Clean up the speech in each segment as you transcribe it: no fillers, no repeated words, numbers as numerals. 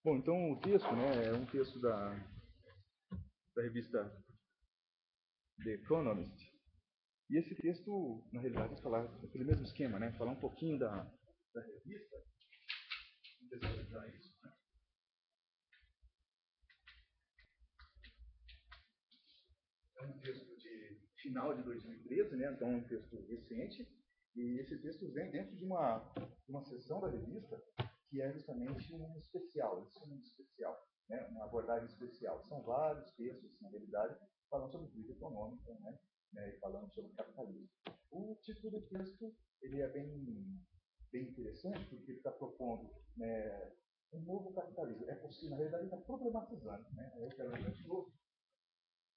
Bom, então o texto, né, é um texto da revista The Economist. E esse texto, na realidade, é falar aquele mesmo esquema, né? Falar um pouquinho da revista, contextualizar isso. É um texto de final de 2013, né? Então é um texto recente. E esse texto vem dentro de uma seção da revista que é justamente um especial, eles chamam de especial, né? Uma abordagem especial. São vários textos, na realidade, falando sobre crise econômica, né? E falando sobre capitalismo. O título do texto ele é bem interessante porque ele está propondo, né, um novo capitalismo. É possível, na realidade, ele está problematizando. Né? Eu quero lembrar de novo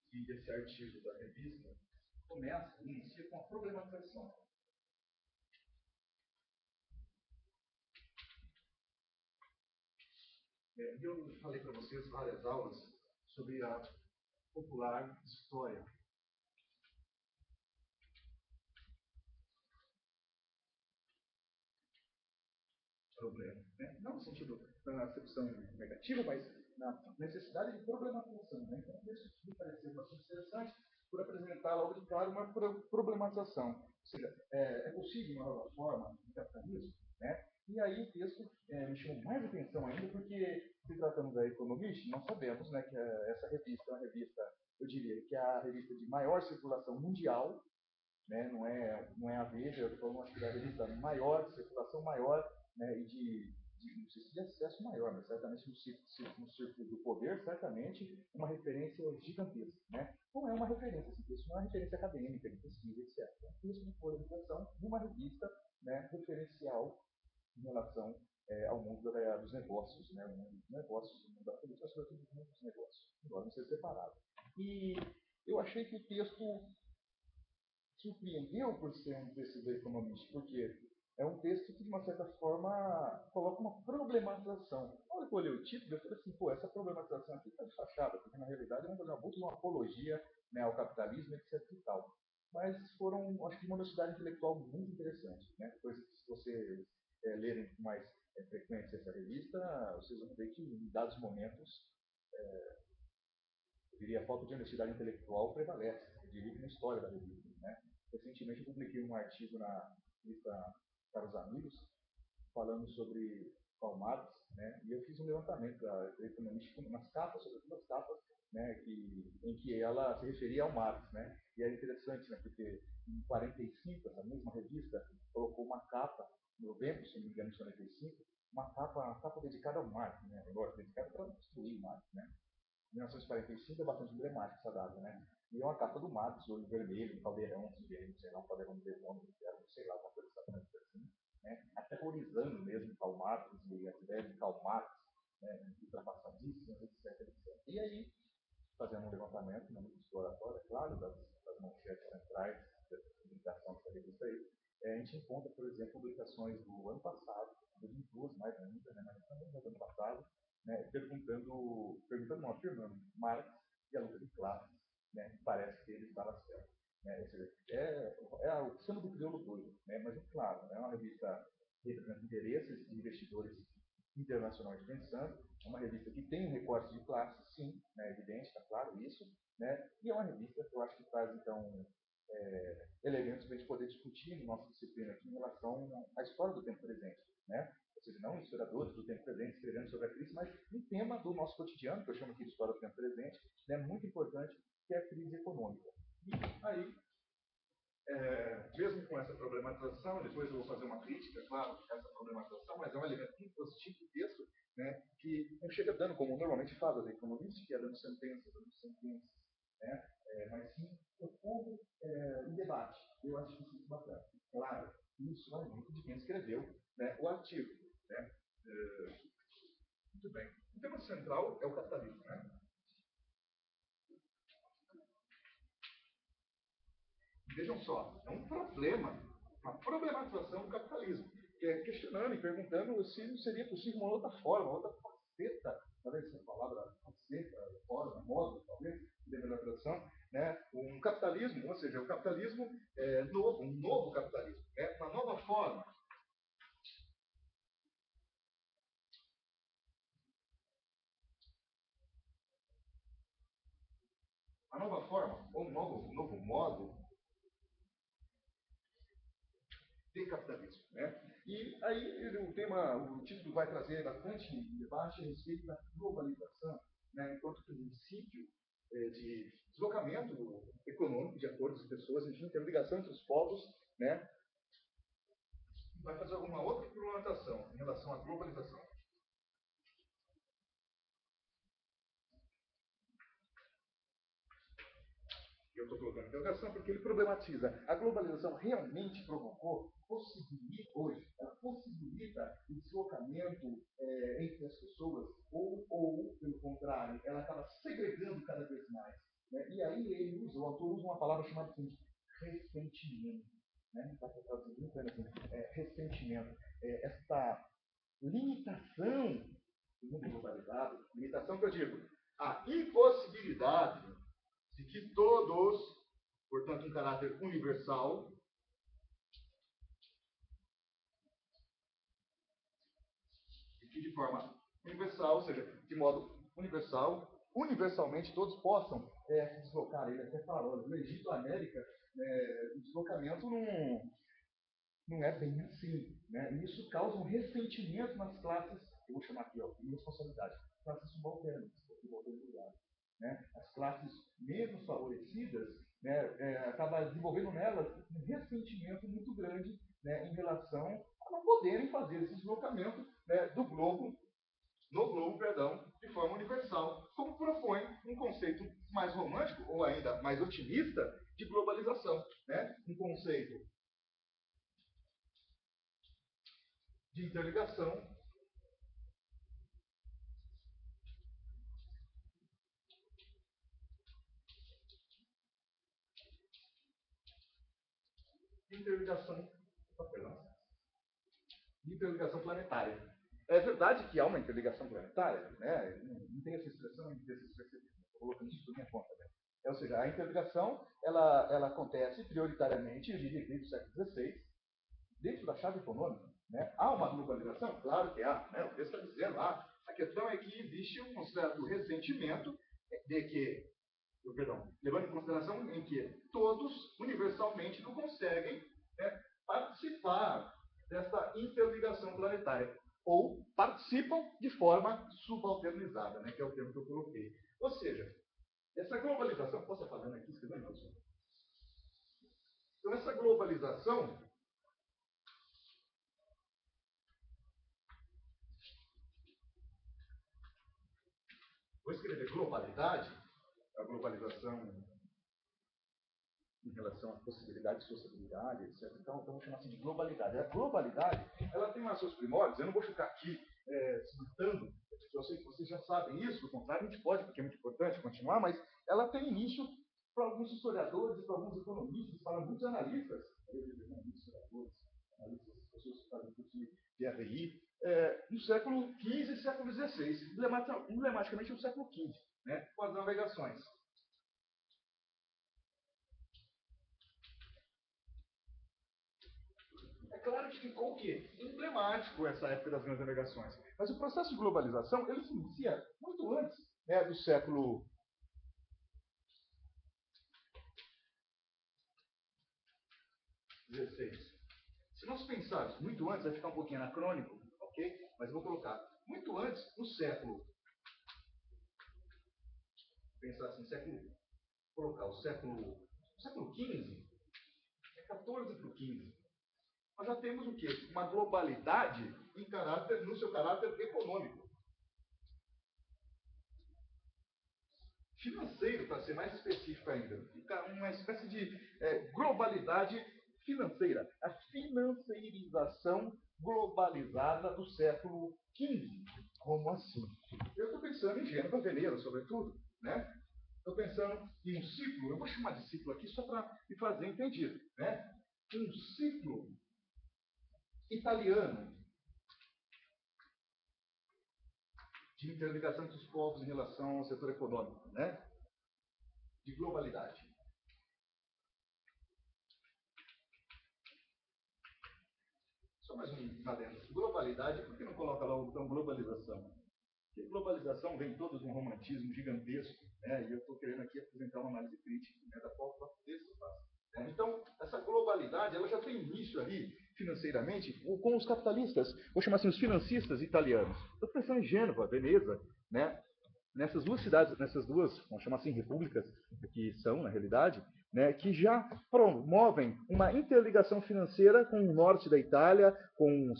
que esse artigo da revista inicia com a problematização. Eu falei para vocês várias aulas sobre a popular história. Problema. Né? Não no sentido da acepção negativa, mas na necessidade de problematização. Né? Então, isso me pareceu bastante interessante por apresentar logo de cara uma problematização. Ou seja, é possível uma nova forma de capitalismo? Né? E aí o texto me chamou mais atenção ainda porque, se tratando da Economist, nós sabemos, né, que essa revista é uma revista, eu diria, que é a revista de maior circulação mundial, né? Não é a Veja, eu estou falando da revista maior, de circulação maior, né? E não sei se de acesso maior, mas certamente no círculo do poder, certamente uma referência gigantesca. Né? Não é uma referência, assim, isso não é uma referência acadêmica, de pesquisa, etc. É um texto de polarização de uma revista, né, referencial em relação ao mundo dos negócios, né? O mundo dos negócios, o mundo da política, sobretudo o mundo dos negócios. Agora não ser separado. E eu achei que o texto surpreendeu por ser um texto da Economist, porque é um texto que, de uma certa forma, coloca uma problematização. Na hora que eu olhei o título, eu falei assim, pô, essa problematização aqui está de fachada, porque na realidade é uma apologia, né, ao capitalismo, etc. e tal. Mas foram, acho que, uma honestidade intelectual muito interessante. Né? Coisa que, se vocês lerem com mais frequência essa revista, vocês vão ver que, em dados momentos, eu diria, a falta de honestidade intelectual prevalece, eu diria que na história da revista. Né? Recentemente eu publiquei um artigo na revista para os amigos, falando sobre Karl Marx, né? E eu fiz um levantamento da economista nas capas, sobre as capas, né? Em que ela se referia ao Marx, né? E é interessante, né? Porque em 45, essa mesma revista colocou uma capa, em novembro, se não me engano, de 45, uma capa dedicada ao Marx, né? Agora, dedicada para destruir Marx, né? 1945 é bastante emblemática essa data, né? E é uma capa do Marx, olho vermelho, um caldeirão verde, sei lá, um caldeirão de demônio, sei lá, uma coisa exatamente assim, né? Aterrorizando mesmo Karl Marx e as ideias de Karl Marx, né? Ultrapassadíssimas, etc, etc. E aí, fazendo um levantamento, né, muito exploratório, é claro, das manchetes centrais dessa publicação dessa revista aí, a gente encontra, por exemplo, publicações do ano passado, 2012, mais ainda, né, mas também do ano passado, né, perguntando não, afirmando Marx e a luta de classes, né, parece que ele estava certo. Né, ou seja, o samba do crioulo doido, né, mas é claro, é uma revista que representa interesses de investidores internacionalmente pensando, é uma revista que tem um recorte de classe, sim, né, evidente, está claro isso, né, e é uma revista que eu acho que traz, então, elementos para a gente poder discutir na nossa disciplina aqui em relação à história do tempo presente, né? Ou seja, não historiadores do tempo presente escrevendo sobre a crise, mas um tema do nosso cotidiano, que eu chamo aqui de história do tempo presente, né, muito importante, que é a crise econômica. E aí, mesmo com essa problematização, depois eu vou fazer uma crítica, claro, a essa problematização, mas é um elemento muito positivo do texto, né, que não chega dando, como normalmente fala da economista, que é dando sentenças, né, mas sim propondo em debate. Eu acho isso muito bacana. Claro, isso é muito de quem escreveu, né, o artigo. Né. Muito bem. O tema central é o capitalismo. Né? Vejam só, é um problema, uma problematização do capitalismo, que é questionando e perguntando se não seria possível uma outra forma, uma outra faceta, talvez essa palavra faceta, forma, modo, talvez, de melhor tradução, né? Um capitalismo, ou seja, um capitalismo novo, um novo capitalismo, né? Uma nova forma. nova forma, ou um novo modo de capitalismo. Né? E aí o título vai trazer bastante debate a respeito da globalização, né, enquanto princípio de deslocamento econômico de acordo com as pessoas, a gente tem ligação entre os povos, né, vai fazer alguma outra problematização em relação à globalização. Eu estou colocando interrogação porque ele problematiza. A globalização realmente provocou, possibilita hoje, ela possibilita o deslocamento entre as pessoas, ou, pelo contrário, ela acaba segregando cada vez mais. Né? E aí o autor usa uma palavra chamada assim, ressentimento. Né? Não está traduzindo, assim, ressentimento. Essa limitação do mundo globalizado, limitação que eu digo, a impossibilidade de que todos, portanto, um caráter universal, e que de forma universal, ou seja, de modo universal, universalmente todos possam se deslocar. Ele até falou, no Egito, América, o deslocamento não é bem assim. Né? E isso causa um ressentimento nas classes, eu vou chamar aqui, ó, de responsabilidade, classes subalternas, né? As classes menos favorecidas, né, acaba desenvolvendo nelas um ressentimento muito grande, né, em relação a não poderem fazer esse deslocamento, né, no globo, perdão, de forma universal, como propõe um conceito mais romântico, ou ainda mais otimista, de globalização. Né? Um conceito de interligação interligação, perdão, interligação planetária. É verdade que há uma interligação planetária, né? Não tem essa expressão, estou colocando isso por minha conta. Né? Ou seja, a interligação ela acontece prioritariamente, eu diria, desde o século XVI, dentro da chave econômica. Né? Há uma globalização? Claro que há. Né? O texto está dizendo lá. A questão é que existe um certo ressentimento de que, perdão, levando em consideração em que todos, universalmente, não conseguem, né, participar dessa interligação planetária. Ou participam de forma subalternizada, né, que é o termo que eu coloquei. Ou seja, essa globalização, posso apagando aqui, escrevendo isso? Então, essa globalização vou escrever globalidade, a globalização em relação à possibilidade de sociabilidade, etc. Então, vamos chamar assim de globalidade. A globalidade, ela tem lá seus primórdios, eu não vou ficar aqui citando, porque eu sei que vocês já sabem isso, do contrário, a gente pode, porque é muito importante continuar, mas ela tem início para alguns historiadores, para alguns economistas, para muitos analistas, historiadores, analistas, pessoas que fazem curso de RI, no século XV e século XVI, emblematicamente no século XV, né, com as navegações. É claro que ficou o quê? Emblemático essa época das grandes navegações. Mas o processo de globalização ele se inicia muito antes, né, do século XVI. Se nós pensarmos muito antes, vai ficar um pouquinho anacrônico, ok? Mas eu vou colocar muito antes, no século, pensar assim, colocar o século XV, é 14 para o 15. Nós já temos o quê? Uma globalidade no seu caráter econômico. Financeiro, para ser mais específico ainda. Fica uma espécie de globalidade financeira. A financeirização globalizada do século XV. Como assim? Eu estou pensando em Gênova, Veneza, sobretudo. Né? Estou pensando em um ciclo, eu vou chamar de ciclo aqui só para me fazer entendido. Né? Um ciclo italiano de interligação entre os povos em relação ao setor econômico, né? De globalidade. Só mais uma adendo. Globalidade, por que não coloca logo então globalização? que a globalização vem toda de um romantismo gigantesco, né? E eu estou querendo aqui apresentar uma análise crítica, né, da qual o texto faz. Então, essa globalidade ela já tem início ali, financeiramente, com os capitalistas, vou chamar assim, os financistas italianos. Estou pensando em Gênova, Veneza, né? Nessas duas cidades, nessas duas, vamos chamar assim, repúblicas, que são, na realidade, né, que já promovem uma interligação financeira com o norte da Itália, com,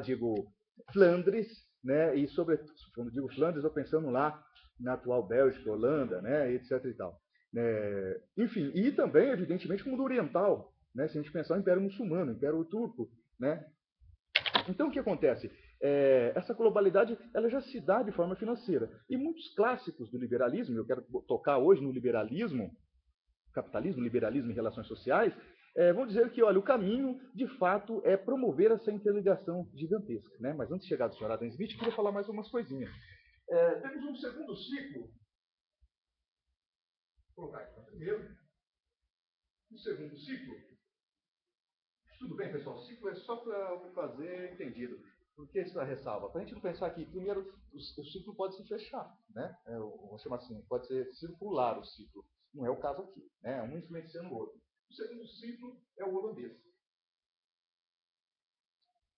digo, Flandres, né, e quando digo Flandres, estou pensando lá na atual Bélgica, Holanda, né, etc. e tal. Enfim, e também, evidentemente, com o mundo oriental, né, se a gente pensar no Império Muçulmano, Império Turco, né. Então, o que acontece? Essa globalidade ela já se dá de forma financeira. E muitos clássicos do liberalismo, eu quero tocar hoje no liberalismo, capitalismo, liberalismo e relações sociais, vão dizer que, olha, o caminho, de fato, é promover essa interligação gigantesca. Né? Mas antes de chegar do Sr. Adam Smith, eu queria falar mais umas coisinhas. Temos um segundo ciclo. Vou colocar aqui primeiro. Um segundo ciclo. Tudo bem, pessoal, o ciclo é só para fazer entendido. Por que essa ressalva? Para a gente não pensar que, primeiro, o ciclo pode se fechar, né? Vou chamar assim, pode ser circular o ciclo. Não é o caso aqui, né? Um influenciando o outro. O segundo ciclo é o holandês.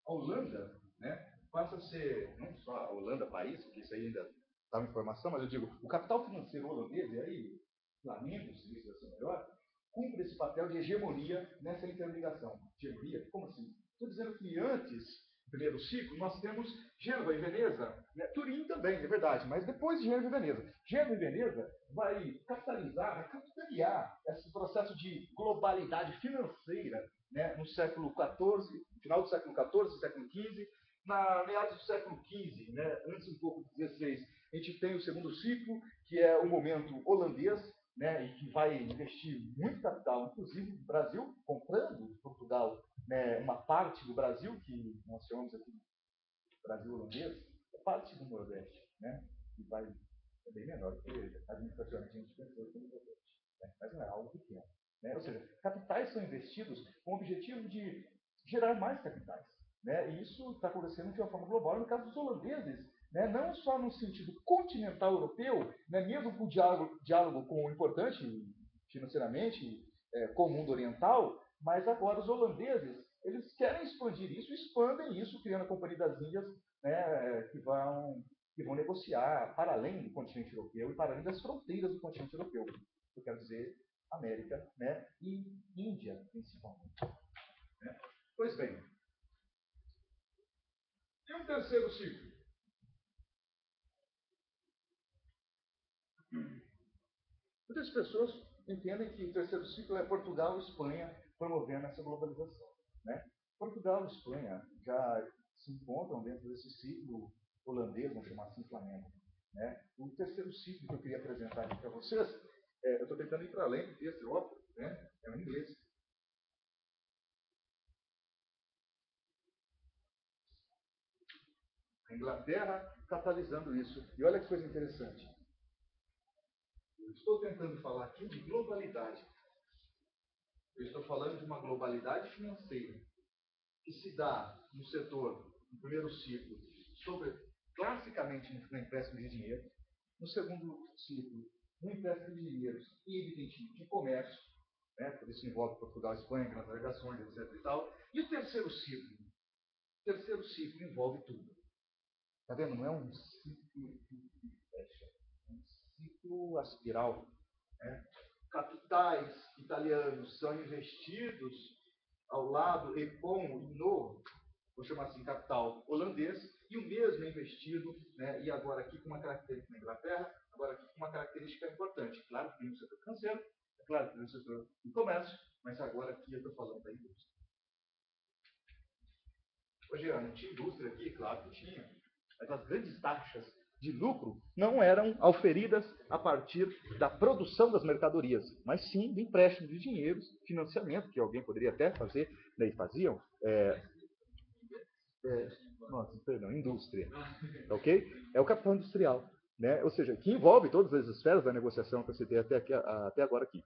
A Holanda, né, passa a ser, não só a Holanda país, que isso aí ainda está em informação, mas eu digo, o capital financeiro holandês, e aí, Flamengo, se isso vai ser melhor, cumpre esse papel de hegemonia nessa interligação. Hegemonia? Como assim? Estou dizendo que antes, no primeiro ciclo, nós temos Gênova e Veneza, né? Turim também, é verdade, mas depois de Gênova e Veneza. Gênova e Veneza vai capitalizar, vai capitanear esse processo de globalidade financeira, né, no século XIV, no final do século XIV, século XV, na meados do século XV, né, antes um pouco do XVI, a gente tem o segundo ciclo, que é o momento holandês, né, e que vai investir muito capital, inclusive no Brasil, comprando de Portugal, né, uma parte do Brasil, que nós chamamos aqui de Brasil holandês, é parte do Nordeste, né, que vai é bem menor que administrativamente a gente pensou que o Nordeste, né, mas não é algo pequeno. Né? Ou seja, capitais são investidos com o objetivo de gerar mais capitais. Né? E isso está acontecendo de uma forma global. No caso dos holandeses, né, não só no sentido continental europeu, né, mesmo com o diálogo com o importante financeiramente com o mundo oriental, mas agora os holandeses eles querem expandir isso, expandem isso, criando a Companhia das Índias, né, que vão negociar para além do continente europeu e para além das fronteiras do continente europeu. Eu quero dizer América, né, e Índia, principalmente. Né? Pois bem, e um terceiro ciclo? Muitas pessoas entendem que o terceiro ciclo é Portugal e Espanha promovendo essa globalização. Né? Portugal e Espanha já se encontram dentro desse ciclo holandês, vamos chamar assim, Flamengo. Né? O terceiro ciclo que eu queria apresentar aqui para vocês, eu estou tentando ir para além do texto, óbvio, né? É o inglês. A Inglaterra catalisando isso. E olha que coisa interessante. Eu estou tentando falar aqui de globalidade. Eu estou falando de uma globalidade financeira que se dá no setor, no primeiro ciclo, sobre, classicamente no empréstimo de dinheiro, no segundo ciclo, no empréstimo de dinheiros e, evidentemente, de comércio, né, por isso envolve Portugal, Espanha, grandes navegações, etc. E tal. E o terceiro ciclo? O terceiro ciclo envolve tudo. Está vendo? Não é um ciclo que fecha, é um ciclo aspiral. Né? Capitais italianos são investidos ao lado e com e no, vou chamar assim, capital holandês, e o mesmo é investido, né, e agora aqui com uma característica na Inglaterra, agora aqui com uma característica importante. Claro que tem o setor financeiro, é claro que tem o setor do comércio, mas agora aqui eu estou falando da indústria. Hoje, não tinha indústria aqui? Claro que tinha. Mas as grandes taxas de lucro não eram auferidas a partir da produção das mercadorias, mas sim do empréstimo de dinheiro, financiamento, que alguém poderia até fazer, né, e faziam. Indústria. Ok? É o capital industrial. Né? Ou seja, que envolve todas as esferas da negociação que eu citei até agora aqui.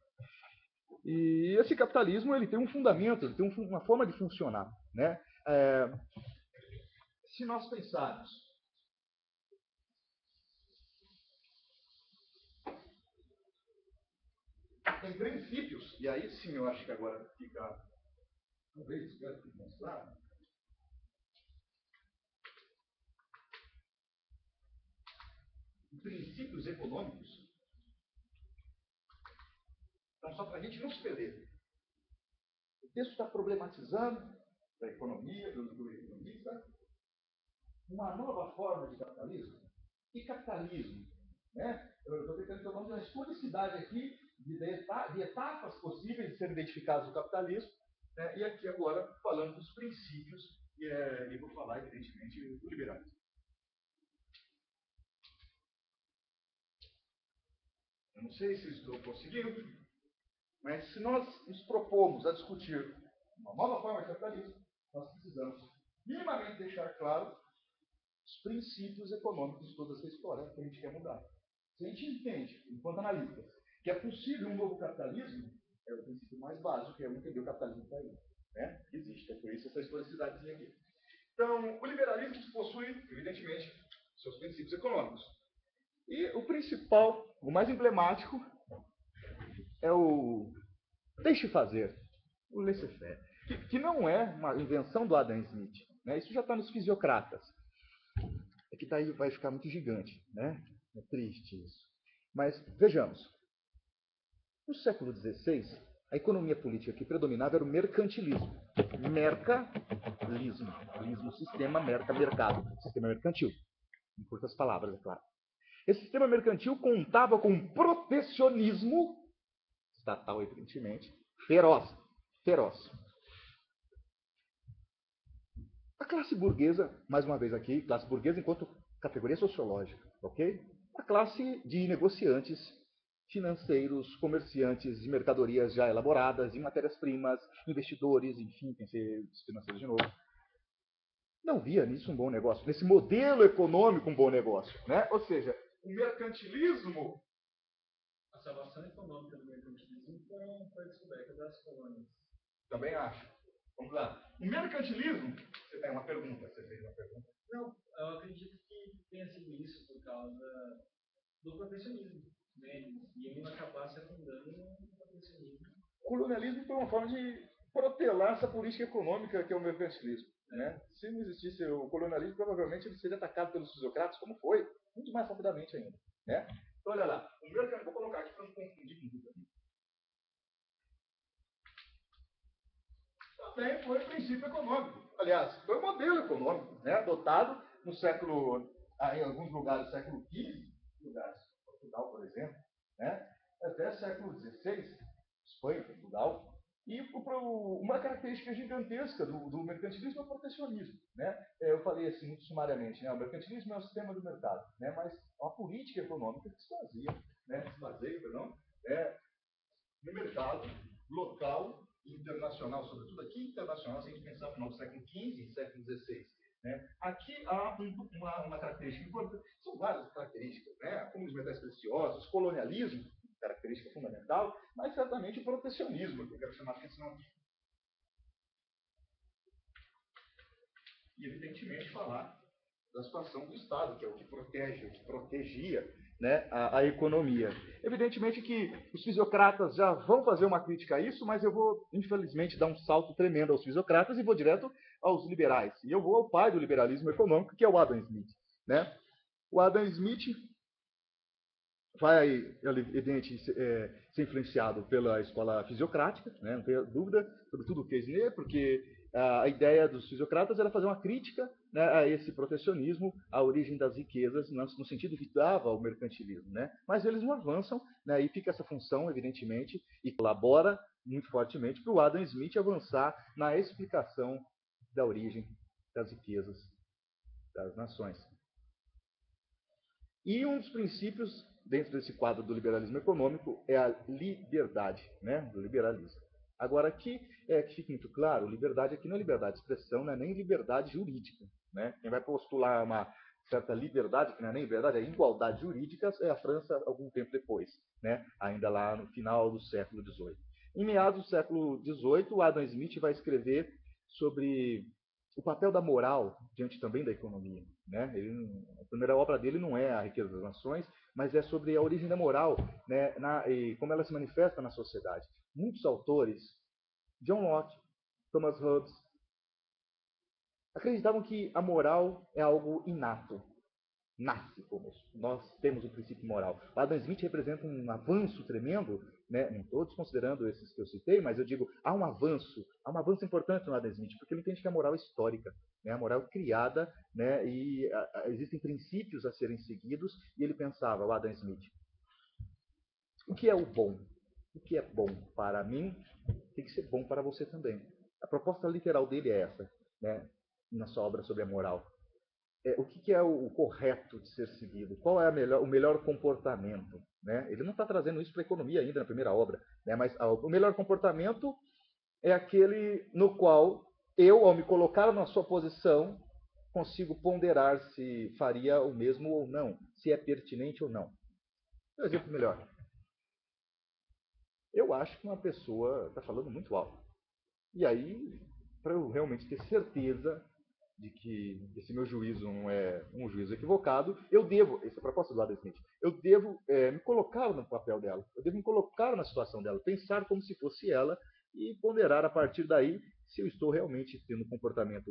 E esse capitalismo ele tem um fundamento, ele tem uma forma de funcionar. Né? Se nós pensarmos Tem princípios, e aí sim eu acho que agora fica, talvez, mais claro. Princípios econômicos. Então, só para a gente não se perder. O texto está problematizando da economia, do economista, uma nova forma de capitalismo. E capitalismo? Né? Eu estou tentando tomar uma historicidade aqui de etapas possíveis de serem identificadas no capitalismo, né? E aqui agora falando dos princípios, e vou falar, evidentemente, do liberalismo. Eu não sei se estou conseguindo, mas se nós nos propomos a discutir uma nova forma de capitalismo, nós precisamos minimamente deixar claro os princípios econômicos de toda essa história que a gente quer mudar. Se a gente entende, enquanto analistas, que é possível um novo capitalismo, é o princípio mais básico, que é entender o capitalismo que está aí. Né? Existe, é por isso essa historicidadezinha aqui. Então, o liberalismo possui, evidentemente, seus princípios econômicos. E o principal, o mais emblemático, é o deixe fazer, o laissez-faire, que não é uma invenção do Adam Smith. Né? Isso já está nos fisiocratas. É que daí vai ficar muito gigante. Né? É triste isso. Mas vejamos. No século XVI, a economia política que predominava era o mercantilismo. Mercalismo. Lismo, sistema, mercado. Sistema mercantil. Em curtas palavras, é claro. Esse sistema mercantil contava com um protecionismo estatal, evidentemente, feroz. A classe burguesa, mais uma vez aqui, classe burguesa enquanto categoria sociológica, ok? A classe de negociantes financeiros, comerciantes de mercadorias já elaboradas, de matérias-primas, investidores, enfim, tem que ser financeiros de novo. Não via nisso um bom negócio, nesse modelo econômico um bom negócio. Né? Ou seja, o mercantilismo... A salvação econômica do mercantilismo foi a descoberta das colônias. Também acho. Vamos lá. O mercantilismo... Você tem uma pergunta? Você fez uma pergunta? Não, eu acredito que tenha sido isso por causa do protecionismo. Né? E iam acabar se afundando no protecionismo. O colonialismo foi uma forma de protelar essa política econômica que é o mercantilismo. Né? Se não existisse o colonialismo, provavelmente ele seria atacado pelos fisiocratas, como foi, muito mais rapidamente ainda. Né? Então, olha lá, o mercantilismo, vou colocar aqui para não confundir com tudo. Também foi princípio econômico. Aliás, foi um modelo econômico, né? Adotado no século, em alguns lugares do século XV, lugares, Portugal, por exemplo, né? Até século XVI, Espanha, Portugal. E uma característica gigantesca do mercantilismo é o protecionismo. Né? Eu falei assim muito sumariamente, né? O mercantilismo é o sistema do mercado, né? Mas é uma política econômica que se baseia no mercado local e internacional, sobretudo aqui internacional, se a gente pensar no final do século XV e século XVI. Né? Aqui há uma característica importante, são várias características, né? Como os metais preciosos, colonialismo, característica fundamental, mas certamente o protecionismo, que eu quero chamar a atenção aqui. E, evidentemente, falar da situação do Estado, que é o que protege, o que protegia, né, a economia. Evidentemente que os fisiocratas já vão fazer uma crítica a isso, mas eu vou, infelizmente, dar um salto tremendo aos fisiocratas e vou direto aos liberais. E eu vou ao pai do liberalismo econômico, que é o Adam Smith. Né? O Adam Smith vai, evidente, ser influenciado pela escola fisiocrática, né? Não tenho dúvida, sobretudo o Quesnay, porque a ideia dos fisiocratas era fazer uma crítica, né, a esse protecionismo, à origem das riquezas, no sentido que dava ao mercantilismo. Né? Mas eles não avançam, né, e fica essa função, evidentemente, e colabora muito fortemente para o Adam Smith avançar na explicação da origem das riquezas das nações. E um dos princípios, dentro desse quadro do liberalismo econômico, é a liberdade, né, do liberalismo. Agora, aqui, que fique muito claro, liberdade aqui não é liberdade de expressão, não é nem liberdade jurídica. Né? Quem vai postular uma certa liberdade, que não é nem liberdade, é igualdade jurídica, é a França algum tempo depois, né? Ainda lá no final do século XVIII. Em meados do século XVIII, Adam Smith vai escrever sobre o papel da moral diante também da economia. Né? A primeira obra dele não é A Riqueza das Nações, mas é sobre a origem da moral, né, e como ela se manifesta na sociedade. Muitos autores, John Locke, Thomas Hobbes, acreditavam que a moral é algo inato, nasce conosco. Nós temos um princípio moral. O Adam Smith representa um avanço tremendo, né? Não estou desconsiderando esses que eu citei, mas eu digo, há um avanço importante no Adam Smith, porque ele entende que a moral é histórica, né? A moral é criada, né? E existem princípios a serem seguidos, e ele pensava, o Adam Smith, o que é o bom? O que é bom para mim tem que ser bom para você também. A proposta literal dele é essa, né? Na sua obra sobre a moral. O que é o correto de ser seguido? Qual é o melhor comportamento? Né? Ele não está trazendo isso para a economia ainda na primeira obra, né? Mas o melhor comportamento é aquele no qual eu, ao me colocar na sua posição, consigo ponderar se faria o mesmo ou não, se é pertinente ou não. Um exemplo melhor. Eu acho que uma pessoa está falando muito alto. E aí, para eu realmente ter certeza de que esse meu juízo não é um juízo equivocado, eu devo, essa é a proposta do Adam Smith, eu devo me colocar no papel dela, eu devo me colocar na situação dela, pensar como se fosse ela e ponderar a partir daí se eu estou realmente tendo um comportamento,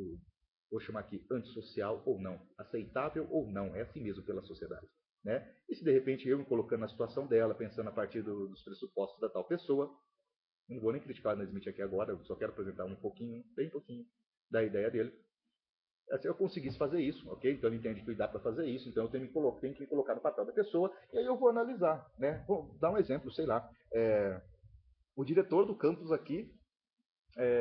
vou chamar aqui, antissocial ou não, aceitável ou não, é assim mesmo pela sociedade. Né? E se de repente eu me colocando na situação dela, pensando a partir dos pressupostos da tal pessoa, não vou nem criticar o Adam Smith aqui agora, eu só quero apresentar um pouquinho, bem pouquinho, da ideia dele. Se eu conseguisse fazer isso, ok? Então ele entende que dá para fazer isso, então eu tenho que me colocar no papel da pessoa e aí eu vou analisar, né? Vou dar um exemplo, sei lá. O diretor do campus aqui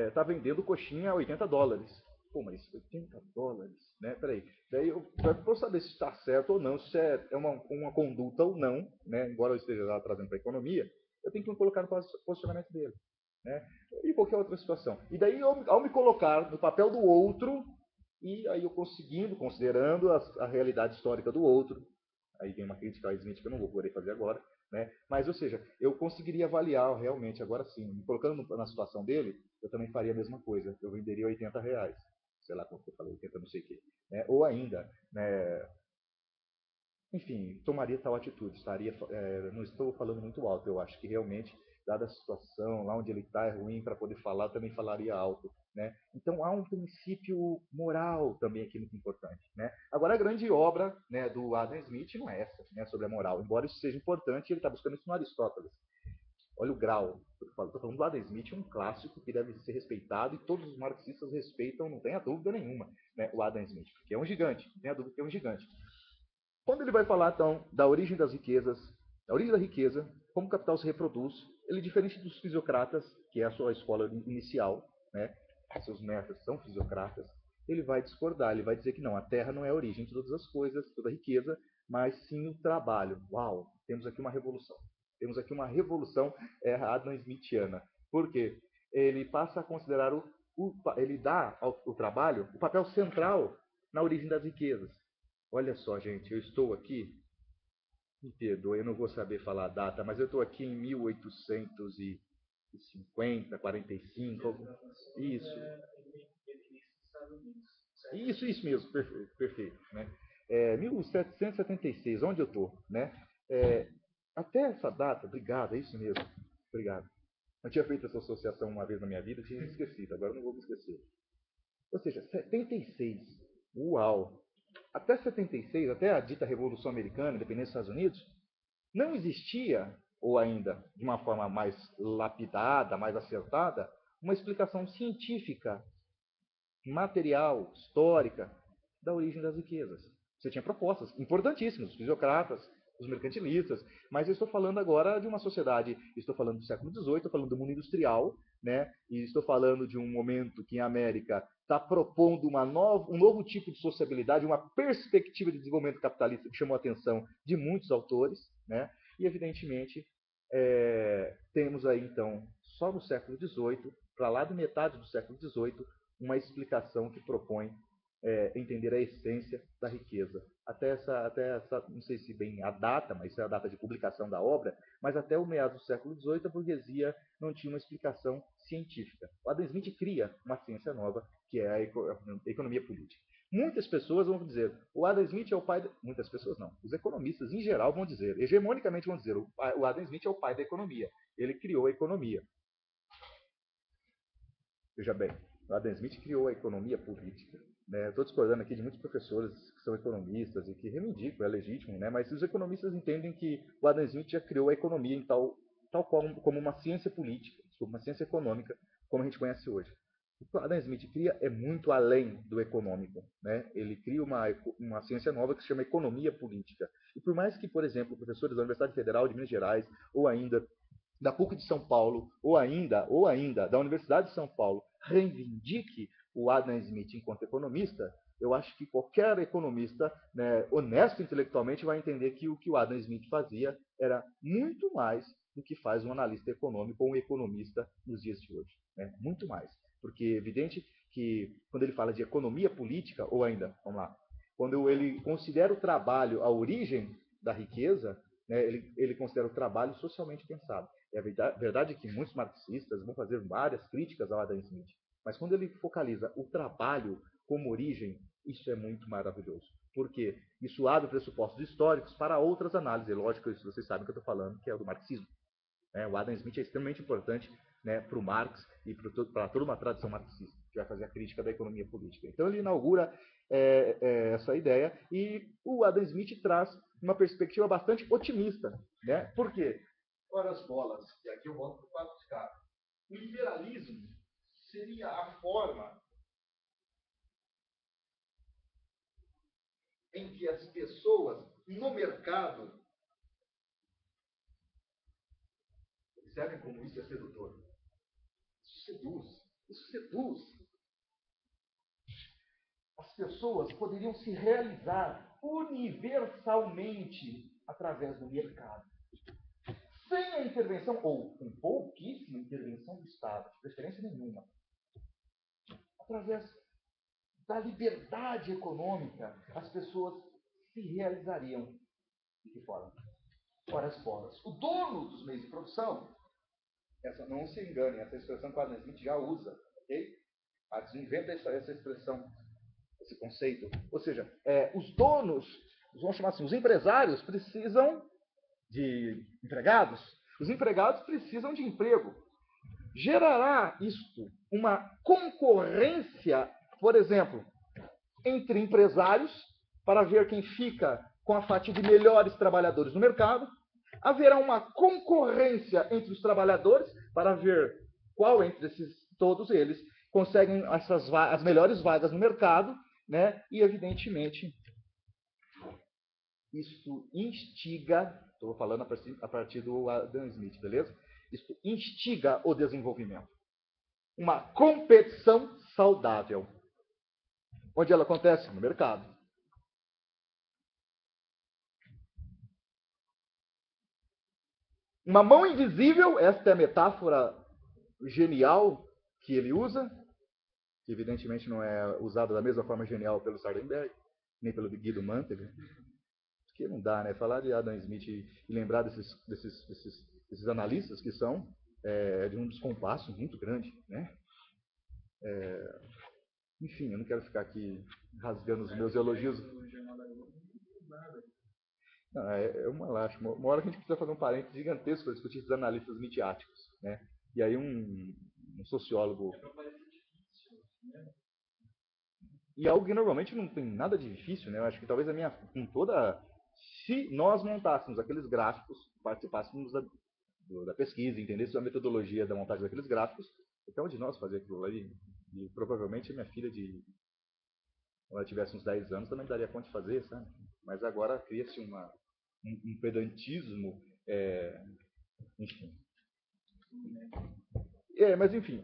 está vendendo coxinha a $80. Pô, mas $80, né? Peraí. Daí para eu saber se está certo ou não, se é uma conduta ou não, né? Embora eu esteja lá trazendo para a economia, eu tenho que me colocar no posicionamento dele. Né? E qualquer outra situação. E daí, ao me colocar no papel do outro, e aí eu conseguindo, considerando a realidade histórica do outro, aí vem uma crítica ao Smith que eu não vou poder fazer agora, né? Mas, ou seja, eu conseguiria avaliar realmente, agora sim, me colocando na situação dele, eu também faria a mesma coisa, eu venderia R$80, sei lá como eu falei, 80 não sei o quê, né? Ou ainda, né, enfim, tomaria tal atitude. Não estou falando muito alto, eu acho que realmente, dada a situação, lá onde ele está é ruim para poder falar, eu também falaria alto. Né? Então há um princípio moral também aqui muito importante. Né? Agora, a grande obra, né, do Adam Smith não é essa, né, sobre a moral. Embora isso seja importante, ele está buscando isso no Aristóteles. Olha o grau. Estou falando do Adam Smith, um clássico que deve ser respeitado e todos os marxistas respeitam, não tenha dúvida nenhuma, né, o Adam Smith, porque é um gigante, não tenha dúvida que é um gigante. Quando ele vai falar, então, da origem das riquezas, da origem da riqueza, como o capital se reproduz, ele, diferente dos fisiocratas, que é a sua escola inicial, né, seus mestres são fisiocratas, ele vai discordar, ele vai dizer que não, a terra não é a origem de todas as coisas, toda a riqueza, mas sim o trabalho. Uau, temos aqui uma revolução. Temos aqui uma revolução Adam Smithiana. Por quê? Ele passa a considerar ele dá ao trabalho o papel central na origem das riquezas. Olha só, gente, eu estou aqui, me perdoe, eu não vou saber falar a data, mas eu estou aqui em 1850, 45, isso. Isso mesmo, perfeito, perfeito. Né? 1776, onde eu estou, né? Até essa data, obrigado, é isso mesmo, obrigado. Eu tinha feito essa associação uma vez na minha vida, tinha esquecido, agora eu não vou me esquecer. Ou seja, 76, uau! Até 76, até a dita Revolução Americana, independência dos Estados Unidos, não existia, ou ainda de uma forma mais lapidada, mais acertada, uma explicação científica, material, histórica, da origem das riquezas. Você tinha propostas importantíssimas, os fisiocratas, os mercantilistas, mas eu estou falando agora de uma sociedade, estou falando do século XVIII, estou falando do mundo industrial, né? E estou falando de um momento que a América está propondo um novo tipo de sociabilidade, uma perspectiva de desenvolvimento capitalista que chamou a atenção de muitos autores, né? E, evidentemente, temos aí, então, só no século XVIII, para lá de metade do século XVIII, uma explicação que propõe entender a essência da riqueza. Até essa, não sei se bem a data, mas isso é a data de publicação da obra, mas até o meados do século XVIII a burguesia não tinha uma explicação científica. O Adam Smith cria uma ciência nova, que é a economia política. Muitas pessoas vão dizer, o Adam Smith é o pai... Muitas pessoas não, os economistas em geral vão dizer, hegemonicamente vão dizer, o Adam Smith é o pai da economia. Ele criou a economia. Veja bem, o Adam Smith criou a economia política. Né? Estou discordando aqui de muitos professores que são economistas e que reivindicam, é legítimo, né? Mas os economistas entendem que o Adam Smith já criou a economia em tal como uma ciência política, uma ciência econômica, como a gente conhece hoje. O que o Adam Smith cria é muito além do econômico. Né? Ele cria uma ciência nova que se chama economia política. E por mais que, por exemplo, professores da Universidade Federal de Minas Gerais, ou ainda da PUC de São Paulo, ou ainda da Universidade de São Paulo, reivindique o Adam Smith enquanto economista, eu acho que qualquer economista, né, honesto intelectualmente vai entender que o que o Adam Smith fazia era muito mais do que faz um analista econômico ou um economista nos dias de hoje. Né? Muito mais. Porque é evidente que quando ele fala de economia política, ou ainda, vamos lá, quando ele considera o trabalho a origem da riqueza, né, ele considera o trabalho socialmente pensado. É verdade que muitos marxistas vão fazer várias críticas ao Adam Smith, mas quando ele focaliza o trabalho como origem, isso é muito maravilhoso. Porque isso abre pressupostos históricos para outras análises. Lógico, isso vocês sabem que eu estou falando, que é o do marxismo. O Adam Smith é extremamente importante, né, para o Marx e para toda uma tradição marxista, que vai fazer a crítica da economia política. Então ele inaugura essa ideia e o Adam Smith traz uma perspectiva bastante otimista. Né? Por quê? Ora as bolas, e aqui eu volto para o papo de cá. O liberalismo seria a forma em que as pessoas no mercado observem como isso é sedutor. Isso seduz. Isso seduz. As pessoas poderiam se realizar universalmente através do mercado. Sem a intervenção, ou com pouquíssima intervenção do Estado, de preferência nenhuma. Através da liberdade econômica, as pessoas se realizariam. De que forma? Ora as bolas. O dono dos meios de produção, não se engane, essa expressão que o Adam Smith já usa, ok? Mas inventa essa expressão, esse conceito. Ou seja, os donos, vamos chamar assim, os empresários precisam de empregados, os empregados precisam de emprego. Gerará isto uma concorrência, por exemplo, entre empresários, para ver quem fica com a fatia de melhores trabalhadores no mercado. Haverá uma concorrência entre os trabalhadores, para ver qual entre todos eles conseguem as melhores vagas no mercado, né? E, evidentemente, isso instiga, estou falando a partir do Adam Smith, beleza? Isso instiga o desenvolvimento. Uma competição saudável. Onde ela acontece? No mercado. Uma mão invisível, esta é a metáfora genial que ele usa, que evidentemente não é usada da mesma forma genial pelo Sardenberg, nem pelo Guido Mantega. Porque não dá, né? Falar de Adam Smith e lembrar desses analistas que são de um descompasso muito grande, né? Enfim, eu não quero ficar aqui rasgando os meus elogios. Não, é uma lástima. Uma hora que a gente precisa fazer um parênteses gigantesco para discutir esses analistas midiáticos, né? E aí um sociólogo... E algo que normalmente não tem nada de difícil, né? Eu acho que talvez se nós montássemos aqueles gráficos, participássemos da pesquisa, entendêssemos a metodologia da montagem daqueles gráficos, então de nós fazer aquilo ali, e provavelmente a minha filha, quando ela tivesse uns 10 anos, também daria conta de fazer, sabe? Mas agora cria-se um pedantismo, enfim. Mas enfim,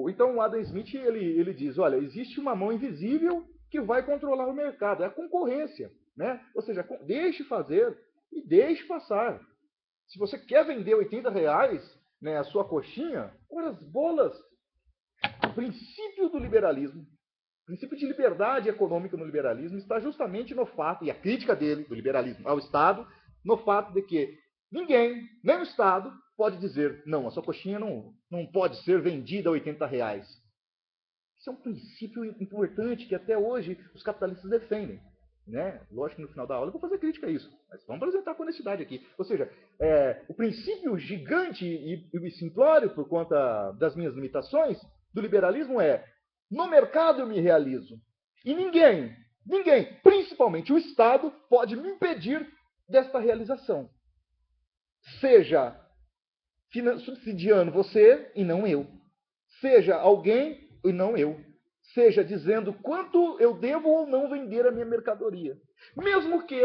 então o Adam Smith ele diz, olha, existe uma mão invisível que vai controlar o mercado, é a concorrência, né? Ou seja, deixe fazer e deixe passar. Se você quer vender R$80, né, a sua coxinha, olha as bolas. O princípio do liberalismo, o princípio de liberdade econômica no liberalismo está justamente no fato, e a crítica dele, do liberalismo ao Estado, no fato de que ninguém, nem o Estado, pode dizer, não, a sua coxinha não pode ser vendida a R$80. Isso é um princípio importante que até hoje os capitalistas defendem. Né? Lógico que no final da aula eu vou fazer crítica a isso, mas vamos apresentar com honestidade aqui. Ou seja, o princípio gigante e simplório, por conta das minhas limitações, do liberalismo é: no mercado eu me realizo. E ninguém, principalmente o Estado, pode me impedir desta realização. Seja subsidiando você e não eu. Seja alguém e não eu. Seja dizendo quanto eu devo ou não vender a minha mercadoria. Mesmo que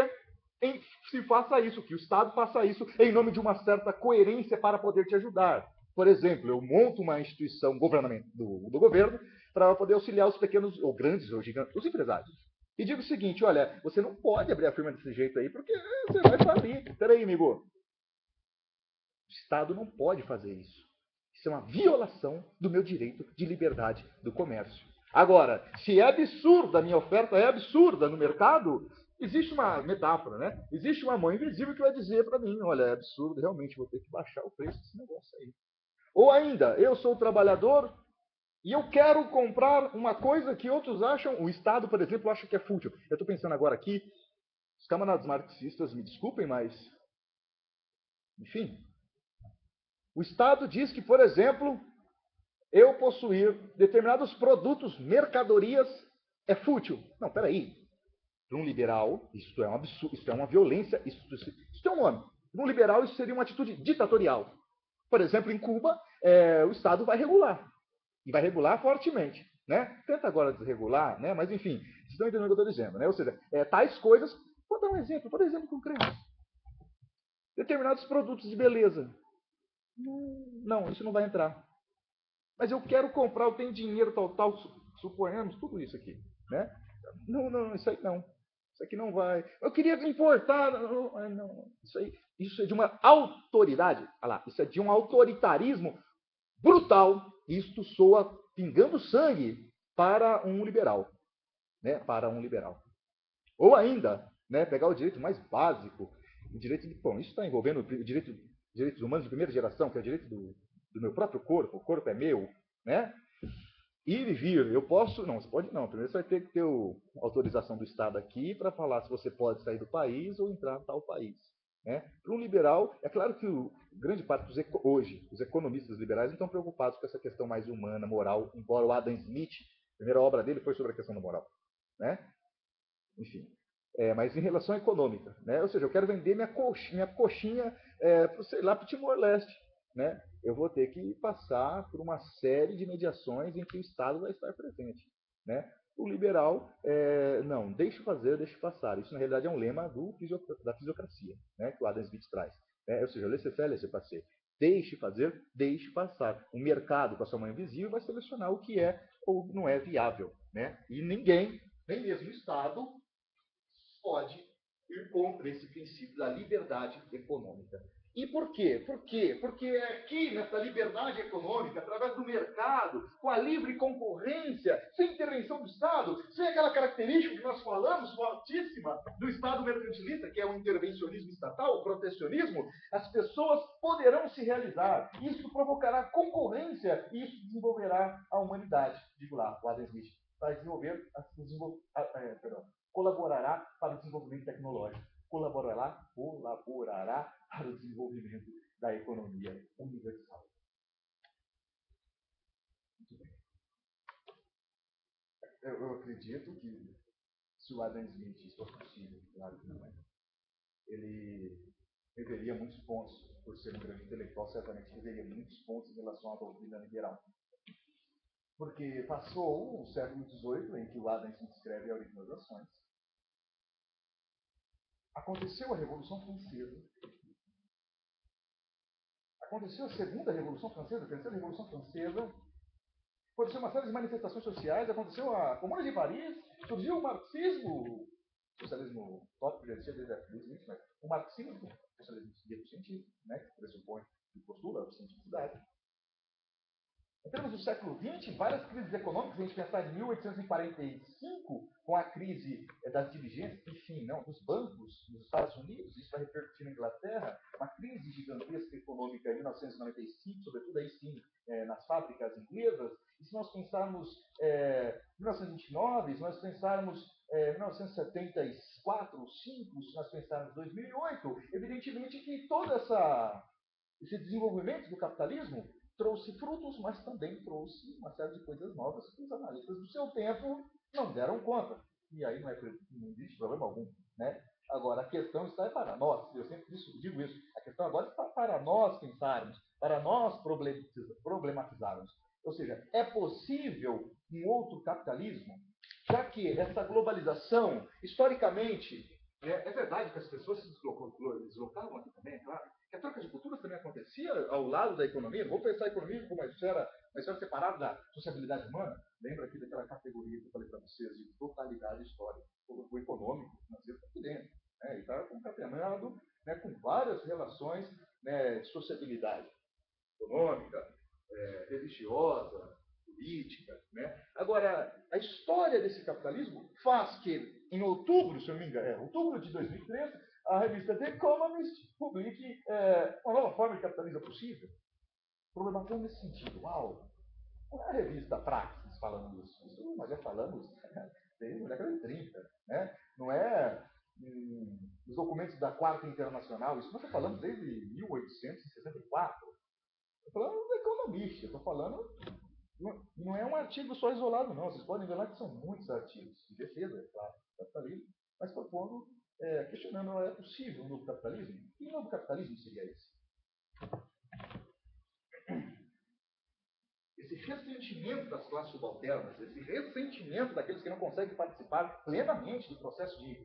se faça isso, que o Estado faça isso em nome de uma certa coerência para poder te ajudar. Por exemplo, eu monto uma instituição governamental do governo para poder auxiliar os pequenos, ou grandes, ou gigantes, os empresários. E digo o seguinte: olha, você não pode abrir a firma desse jeito aí, porque você vai falir. Peraí, amigo. O Estado não pode fazer isso. Isso é uma violação do meu direito de liberdade do comércio. Agora, se é absurda a minha oferta, é absurda no mercado, existe uma metáfora, né? Existe uma mão invisível que vai dizer para mim: olha, é absurdo, realmente vou ter que baixar o preço desse negócio aí. Ou ainda, eu sou trabalhador e eu quero comprar uma coisa que outros acham, o Estado, por exemplo, acha que é fútil. Eu estou pensando agora aqui, os camaradas marxistas me desculpem, mas, enfim, o Estado diz que, por exemplo, eu possuir determinados produtos, mercadorias, é fútil. Não, peraí. Para um liberal, isso é um absurdo, isso é uma violência, isso é um nome. Para um liberal, isso seria uma atitude ditatorial. Por exemplo, em Cuba, o Estado vai regular. E vai regular fortemente. Né? Tenta agora desregular, né? Mas enfim, vocês estão entendendo o que eu estou dizendo. Né? Ou seja, tais coisas. Vou dar um exemplo, por exemplo, concreto. Determinados produtos de beleza. Não, isso não vai entrar. Mas eu quero comprar, eu tenho dinheiro, tal, suponhamos, tudo isso aqui. Né? Não, isso aí não. Isso aqui não vai. Eu queria importar. Não. Isso é de uma autoridade. Olha lá, isso é de um autoritarismo brutal. Isto soa pingando sangue para um liberal. Né? Para um liberal. Ou ainda, né, pegar o direito mais básico, o direito de. Bom, isso está envolvendo o direitos humanos de primeira geração, que é o direito do meu próprio corpo, o corpo é meu, né? Ir e vir, eu posso. Não, você pode não. Primeiro você vai ter que ter a autorização do Estado aqui para falar se você pode sair do país ou entrar em tal país. Né? Para um liberal, é claro que grande parte hoje, os economistas liberais não estão preocupados com essa questão mais humana, moral, embora o Adam Smith, a primeira obra dele foi sobre a questão da moral. Né? Enfim. Mas em relação à econômica. Né? Ou seja, eu quero vender minha coxinha para o Timor-Leste. Né? Eu vou ter que passar por uma série de mediações em que o Estado vai estar presente. Né? O liberal, não, deixe fazer, deixe passar. Isso, na realidade, é um lema da fisiocracia, né? Que o Adam Smith traz. Né? Ou seja, laissez-faire, laissez-passer. Deixe fazer, deixe passar. O mercado, com a sua mão invisível, vai selecionar o que é ou não é viável. Né? E ninguém, nem mesmo o Estado, pode ir contra esse princípio da liberdade econômica. E por quê? Porque aqui, nessa liberdade econômica, através do mercado, com a livre concorrência, sem intervenção do Estado, sem aquela característica que nós falamos, fortíssima, do Estado mercantilista, que é o intervencionismo estatal, o protecionismo, as pessoas poderão se realizar. Isso provocará concorrência e isso desenvolverá a humanidade. Digo lá, o Adam Smith, vai desenvolver, colaborará para o desenvolvimento tecnológico, colaborará para o desenvolvimento da economia universal. Muito bem. Eu acredito que se o Adam Smith, isso fosse possível, claro que não é, ele reveria muitos pontos, por ser um grande intelectual, certamente reveria muitos pontos em relação à doutrina liberal. Porque passou o século XVIII, em que o Adam Smith escreve A Origem das Nações. Aconteceu a Revolução Francesa. Aconteceu a Segunda Revolução Francesa, a Terceira Revolução Francesa. Aconteceu uma série de manifestações sociais. Aconteceu a Comuna de Paris. Surgiu o marxismo. O socialismo tópico já existia desde a Smith, mas o marxismo, o socialismo científico, né, que pressupõe e postula a cientificidade. Entramos no século XX, várias crises econômicas, a gente pensar em 1845, com a crise das diligências, enfim, não, dos bancos nos Estados Unidos, isso vai repercutir na Inglaterra, uma crise gigantesca econômica em 1995, sobretudo aí sim, nas fábricas inglesas. E se nós pensarmos 1929, se nós pensarmos 1974, 5, se nós pensarmos 2008, evidentemente que todo esse desenvolvimento do capitalismo trouxe frutos, mas também trouxe uma série de coisas novas que os analistas do seu tempo não deram conta. E aí não existe problema algum. Né? Agora, a questão está para nós, eu sempre digo isso, a questão agora está para nós pensarmos, para nós problematizarmos. Ou seja, é possível um outro capitalismo, já que essa globalização, historicamente, é verdade que as pessoas se deslocavam aqui também, é claro, que a troca de culturas também acontecia ao lado da economia. Vamos pensar a economia como uma esfera separada da sociabilidade humana. Lembra aqui daquela categoria que eu falei para vocês de totalidade histórica, o econômico, o financeiro está aqui dentro. Né? E está concatenado, né, com várias relações, né, de sociabilidade econômica, religiosa, política. Né? Agora, a história desse capitalismo faz que, em outubro, se eu não me engano, outubro de 2013, a revista The Economist publique uma nova forma de capitalismo possível. Problematizando nesse sentido. Uau! Não é a revista Praxis falando isso. Isso nós já falamos desde a década de 30. Né? Não é os documentos da Quarta Internacional. Isso nós já falamos desde 1864. Estou falando do economista. Estou falando... Não é um artigo só isolado, não. Vocês podem ver lá que são muitos artigos de defesa, é claro, do capitalismo, mas propondo, questionando, é possível um novo capitalismo? Que novo capitalismo seria esse? Esse ressentimento das classes subalternas, esse ressentimento daqueles que não conseguem participar plenamente do processo de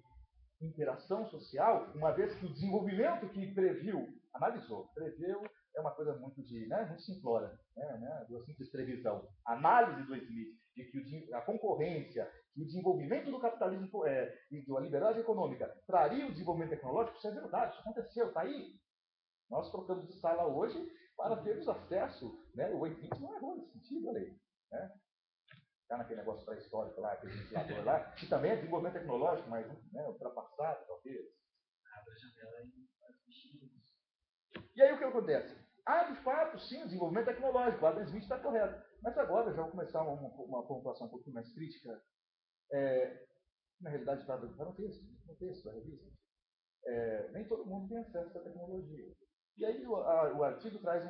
interação social, uma vez que o desenvolvimento que preveu é uma coisa muito muito simplória, uma simples previsão. A análise do Smith de que a concorrência e o desenvolvimento do capitalismo e da liberdade econômica traria o desenvolvimento tecnológico, isso é verdade, isso aconteceu, está aí. Nós trocamos de sala hoje para termos acesso, né? O Smith não errou nesse sentido, olha aí. Né? Está naquele negócio pré-histórico lá, aquele ventilador lá, que também é desenvolvimento tecnológico, mas ultrapassado, talvez. Abre a janela e faz bichinhos. E aí o que acontece? De fato, sim, o desenvolvimento tecnológico, o Adam Smith está correto. Mas agora já vou começar uma pontuação um pouquinho mais crítica. Na realidade, está no texto da revista. Nem todo mundo tem acesso à tecnologia. E aí o artigo traz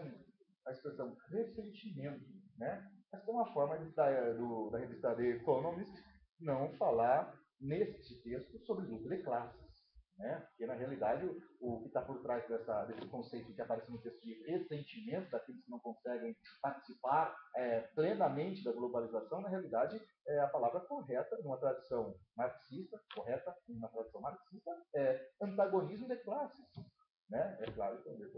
a expressão ressentimento. Né? Essa é uma forma da revista The Economist não falar neste texto sobre luta de classes. Né? Porque, na realidade, o que está por trás desse conceito que aparece no texto de ressentimento daqueles que não conseguem participar plenamente da globalização, na realidade, é a palavra correta, numa tradição marxista, é antagonismo de classes. Né? É claro que eu não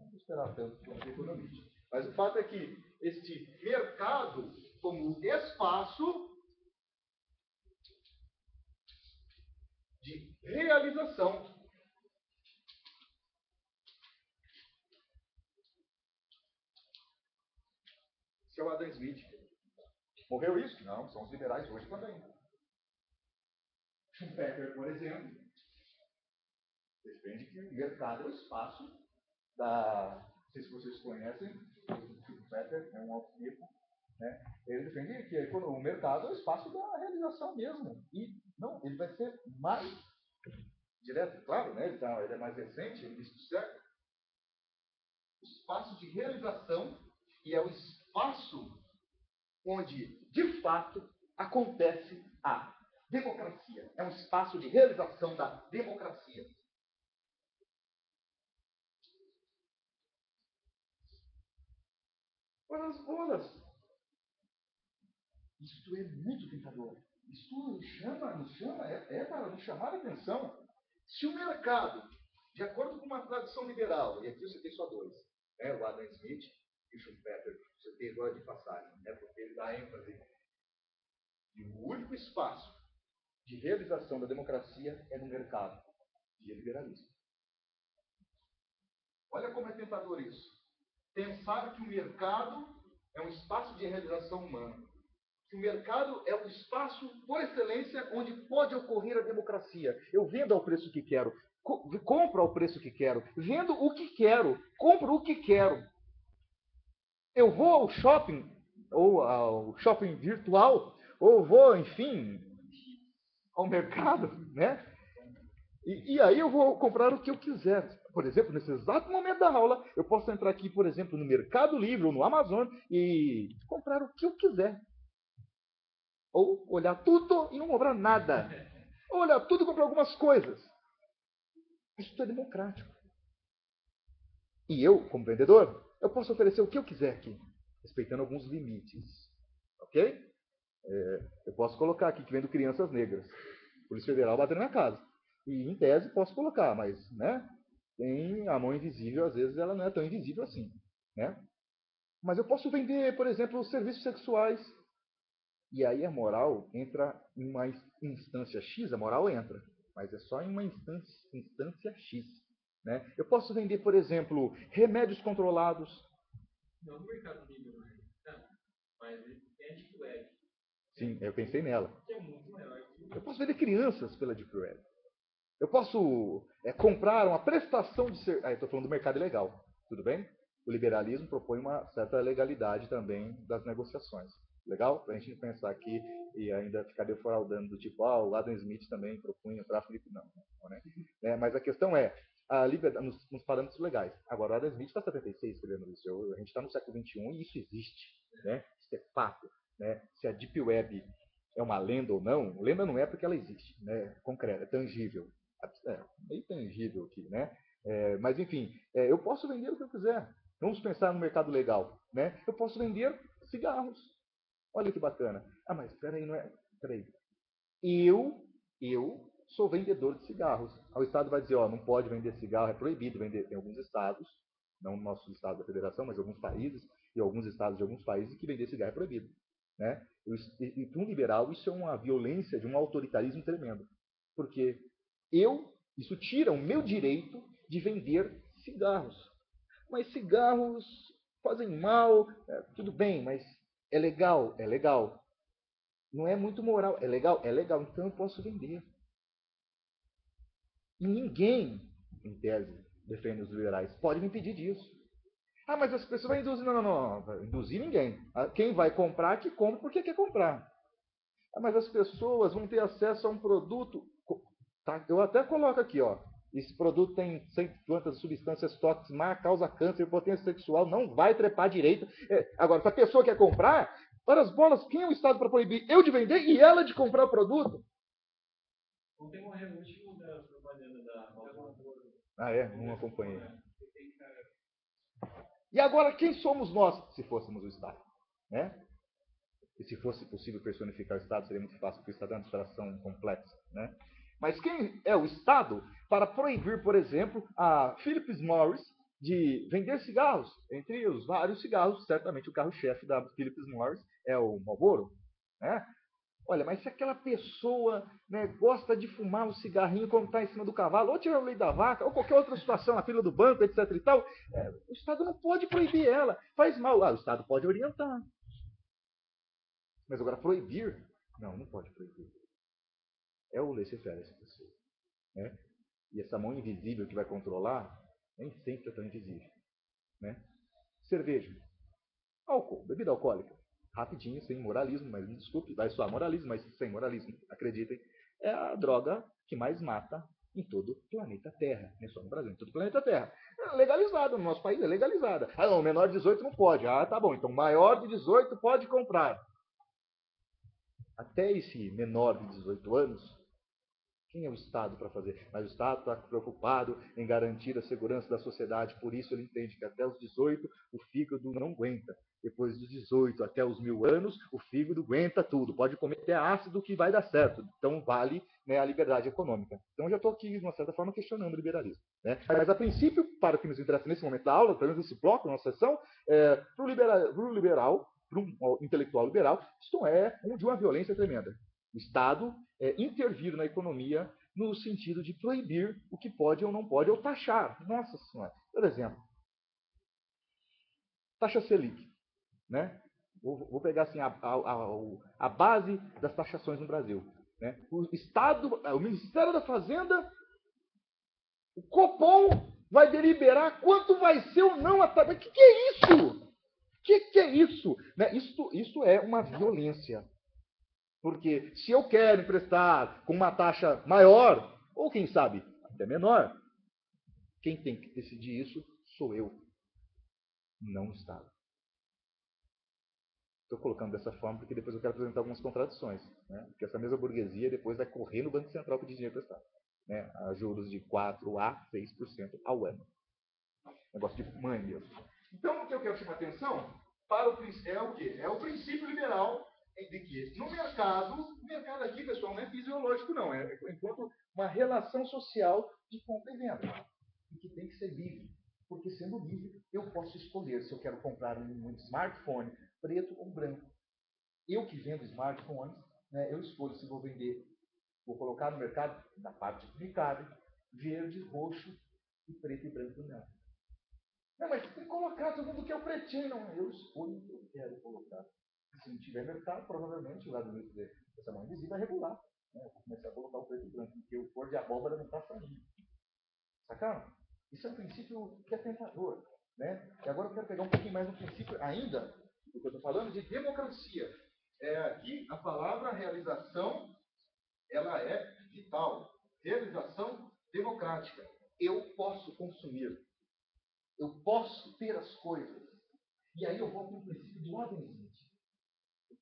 vou esperar tanto de uma economia. Mas o fato é que este mercado, como espaço de realização, esse é o Adam Smith. Morreu isso? Não, são os liberais hoje também. Schumpeter, por exemplo, defende que o mercado é o espaço não sei se vocês conhecem, o Schumpeter é um austríaco, né? Ele defende que o mercado é o espaço da realização mesmo. E não, ele vai ser mais direto, claro, né? Ele é mais recente, ele disse certo. O espaço de realização, e é o espaço onde, de fato, acontece a democracia. É um espaço de realização da democracia. Olha bolas. Isto é muito tentador. Isto nos chama, para nos chamar a atenção. Se o mercado, de acordo com uma tradição liberal, e aqui você tem só dois, né, o Adam Smith e o Schumpeter, você tem agora de passagem, né, porque ele dá ênfase. E o único espaço de realização da democracia é no mercado de liberalismo. Olha como é tentador isso. Pensar que o mercado é um espaço de realização humana. O mercado é o espaço, por excelência, onde pode ocorrer a democracia. Eu vendo ao preço que quero, compro ao preço que quero, vendo o que quero, compro o que quero. Eu vou ao shopping, ou ao shopping virtual, ou vou, enfim, ao mercado, né? E aí eu vou comprar o que eu quiser. Por exemplo, nesse exato momento da aula, eu posso entrar aqui, por exemplo, no Mercado Livre ou no Amazon e comprar o que eu quiser. Ou olhar tudo e não comprar nada. Ou olhar tudo e comprar algumas coisas. Isso é democrático. E eu, como vendedor, eu posso oferecer o que eu quiser aqui, respeitando alguns limites. Ok? Eu posso colocar aqui que vendo crianças negras. Polícia Federal batendo na minha casa. E, em tese, posso colocar, mas, né? Tem a mão invisível, às vezes ela não é tão invisível assim, né? Mas eu posso vender, por exemplo, serviços sexuais. E aí a moral entra em uma instância X, a moral entra, mas é só em uma instância X. Né? Eu posso vender, por exemplo, remédios controlados. Não no Mercado Livre, mas ele tem a Deep Web. Sim, eu pensei nela. Que é muito maior. Eu posso vender crianças pela Deep Web. Eu posso comprar uma prestação de serviço. Estou falando do mercado ilegal, tudo bem? O liberalismo propõe uma certa legalidade também das negociações. Legal? Para a gente não pensar aqui e ainda ficar defraudando do tipo, o Adam Smith também propunha tráfico de... Não, né? Mas a questão é, a liberdade, nos parâmetros legais. Agora, o Adam Smith está 76 escrevendo isso. A gente está no século XXI e isso existe. Né? Isso é fato. Né? Se a Deep Web é uma lenda ou não, lenda não é porque ela existe. Né? Concreta, é tangível. Meio tangível aqui, né? Mas, enfim, eu posso vender o que eu quiser. Vamos pensar no mercado legal. Né? Eu posso vender cigarros. Olha que bacana. Mas espera aí, não é... Peraí. Eu sou vendedor de cigarros. O Estado vai dizer, não pode vender cigarro, é proibido vender. Tem alguns estados, não o nosso estado da federação, mas alguns países, e alguns estados de alguns países que vender cigarro é proibido. Né? E para um liberal, isso é uma violência de um autoritarismo tremendo. Porque isso tira o meu direito de vender cigarros. Mas cigarros fazem mal, tudo bem, mas é legal, é legal. Não é muito moral, é legal, então eu posso vender. E ninguém, em tese, defende os liberais, pode me impedir disso. Mas as pessoas vão induzir. Não vai induzir ninguém. Quem vai comprar, que compra porque quer comprar. Mas as pessoas vão ter acesso a um produto. Tá? Eu até coloco aqui, esse produto tem quantas substâncias tóxicas, causa câncer, potência sexual, não vai trepar direito. Agora, se a pessoa quer comprar, para as bolas, quem é o Estado para proibir? Eu de vender e ela de comprar o produto? Ontem morreu o último da propaganda da Não acompanhei. E agora, quem somos nós se fôssemos o Estado? Né? E se fosse possível personificar o Estado, seria muito fácil, porque o Estado é uma abstração complexa. Né? Mas quem é o Estado para proibir, por exemplo, a Philip Morris de vender cigarros? Entre os vários cigarros, certamente o carro-chefe da Philip Morris é o Marlboro. Né? Olha, mas se aquela pessoa, né, gosta de fumar um cigarrinho quando está em cima do cavalo, ou tirar o leite da vaca, ou qualquer outra situação, na fila do banco, etc. e tal, o Estado não pode proibir ela. Faz mal. O Estado pode orientar. Mas agora proibir? Não pode proibir. É o laissez-faire essa pessoa. Né? E essa mão invisível que vai controlar, nem sempre é tão invisível. Né? Cerveja. Álcool, bebida alcoólica. Rapidinho, sem moralismo, mas me desculpe, vai soar moralismo, mas sem moralismo, acreditem. É a droga que mais mata em todo o planeta Terra. Nem só no Brasil, em todo o planeta Terra. É legalizada, no nosso país é legalizada. Não, menor de 18 não pode. Tá bom, então maior de 18 pode comprar. Até esse menor de 18 anos, quem é o Estado para fazer? Mas o Estado está preocupado em garantir a segurança da sociedade, por isso ele entende que até os 18 o fígado não aguenta. Depois dos 18 até os 1000 anos, o fígado aguenta tudo, pode comer até ácido que vai dar certo. Então vale, né, a liberdade econômica. Então eu já estou aqui, de uma certa forma, questionando o liberalismo. Né? Mas a princípio, para o que nos interessa nesse momento da aula, pelo menos nesse bloco, nossa sessão, para o liberal, para um intelectual liberal, isto é de uma violência tremenda. O Estado intervir na economia no sentido de proibir o que pode ou não pode, ou taxar. Nossa Senhora. Por exemplo, taxa Selic. Né? Vou pegar assim, a base das taxações no Brasil. Né? O Ministério da Fazenda, o Copom vai deliberar quanto vai ser ou não a taxa. O que é isso? O que é isso? Né? Isso é uma violência. Porque se eu quero emprestar com uma taxa maior, ou quem sabe até menor, quem tem que decidir isso sou eu, não o Estado. Estou colocando dessa forma porque depois eu quero apresentar algumas contradições. Né? Porque essa mesma burguesia depois vai correr no Banco Central pedir dinheiro emprestado. Né? A juros de 4% a 6% ao ano. Negócio de mãe mesmo. Então, o que eu quero chamar a atenção para é o quê? É o princípio liberal de que no mercado, o mercado aqui, pessoal, não é fisiológico, não. É enquanto uma relação social de compra e venda. E que tem que ser livre. Porque sendo livre, eu posso escolher se eu quero comprar um smartphone preto ou branco. Eu que vendo smartphones, né, eu escolho se vou vender, vou colocar no mercado, na parte de mercado, verde, roxo e preto e branco não. Não, mas tem que colocar, todo mundo quer o pretinho. Não, eu escolho o que eu quero colocar. Se não tiver mercado, provavelmente lá do dessa mão invisível vai regular. Né? Eu vou começar a colocar o preto e branco, porque o cor de abóbora não está saindo. Sacaram? Isso é um princípio que é tentador. Né? E agora eu quero pegar um pouquinho mais no princípio ainda, do que eu estou falando, de democracia. Aqui a palavra realização, ela é vital. Realização democrática. Eu posso consumir. Eu posso ter as coisas. E aí eu volto no princípio do Adam Smith.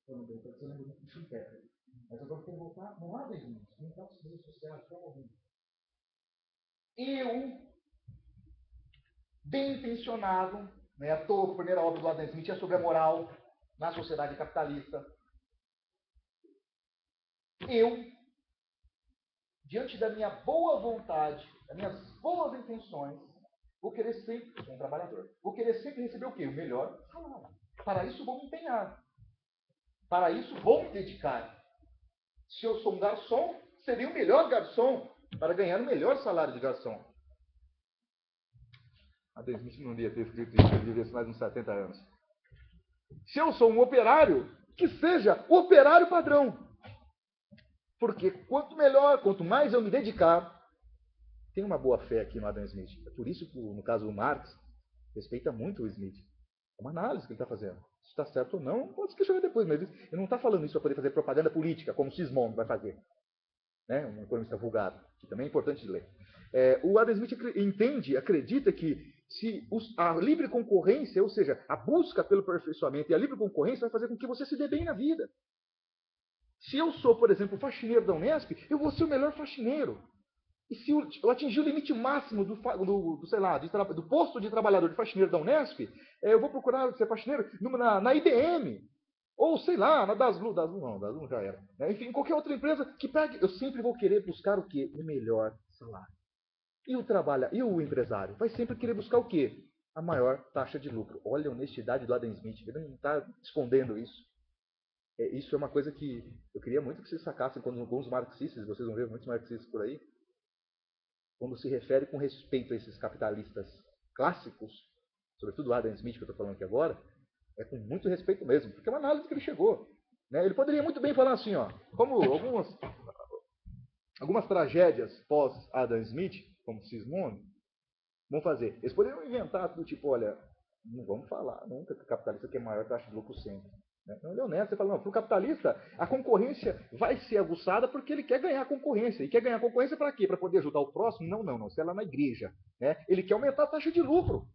Eu não estou dizendo muito de Schumpeter. Mas agora eu quero voltar no Adam Smith. No caso das redes sociais, eu, bem intencionado, né, a primeira obra do Adam Smith é sobre a moral na sociedade capitalista. Eu, diante da minha boa vontade, das minhas boas intenções, vou querer sempre, sou um trabalhador, vou querer sempre receber o quê? O melhor salário. Para isso vou me empenhar. Para isso vou me dedicar. Se eu sou um garçom, seria o melhor garçom para ganhar o melhor salário de garçom. A Smith não devia ter escrito isso, ele vivesse mais uns 70 anos. Se eu sou um operário, que seja o operário padrão. Porque quanto melhor, quanto mais eu me dedicar, tem uma boa fé aqui no Adam Smith. É por isso que, no caso do Marx, respeita muito o Smith. É uma análise que ele está fazendo. Se está certo ou não, pode se questionar depois, mas ele não está falando isso para poder fazer propaganda política, como o Sismondo vai fazer. Né? Um economista vulgar, que também é importante de ler. O Adam Smith acredita que se a livre concorrência, ou seja, a busca pelo aperfeiçoamento e a livre concorrência vai fazer com que você se dê bem na vida. Se eu sou, por exemplo, faxineiro da Unesp, eu vou ser o melhor faxineiro. E se eu atingir o limite máximo do posto de trabalhador de faxineiro da Unesp, eu vou procurar ser faxineiro na IBM. Ou, sei lá, na Daslu não já era. Enfim, qualquer outra empresa que pegue, eu sempre vou querer buscar o quê? O melhor salário. E o empresário vai sempre querer buscar o quê? A maior taxa de lucro. Olha a honestidade do Adam Smith, ele não está escondendo isso. Isso é uma coisa que eu queria muito que vocês sacassem quando alguns marxistas, vocês vão ver muitos marxistas por aí, quando se refere com respeito a esses capitalistas clássicos, sobretudo o Adam Smith que eu estou falando aqui agora, é com muito respeito mesmo, porque é uma análise que ele chegou. Né? Ele poderia muito bem falar assim, ó, como algumas tragédias pós-Adam Smith, como Sismondo, vão fazer. Eles poderiam inventar do tipo, olha, não vamos falar nunca que o capitalista quer maior taxa de lucro sempre. Então ele é honesto, ele fala, não, para o capitalista, a concorrência vai ser aguçada porque ele quer ganhar a concorrência. E quer ganhar a concorrência para quê? Para poder ajudar o próximo? Não, isso é lá na igreja. Né? Ele quer aumentar a taxa de lucro.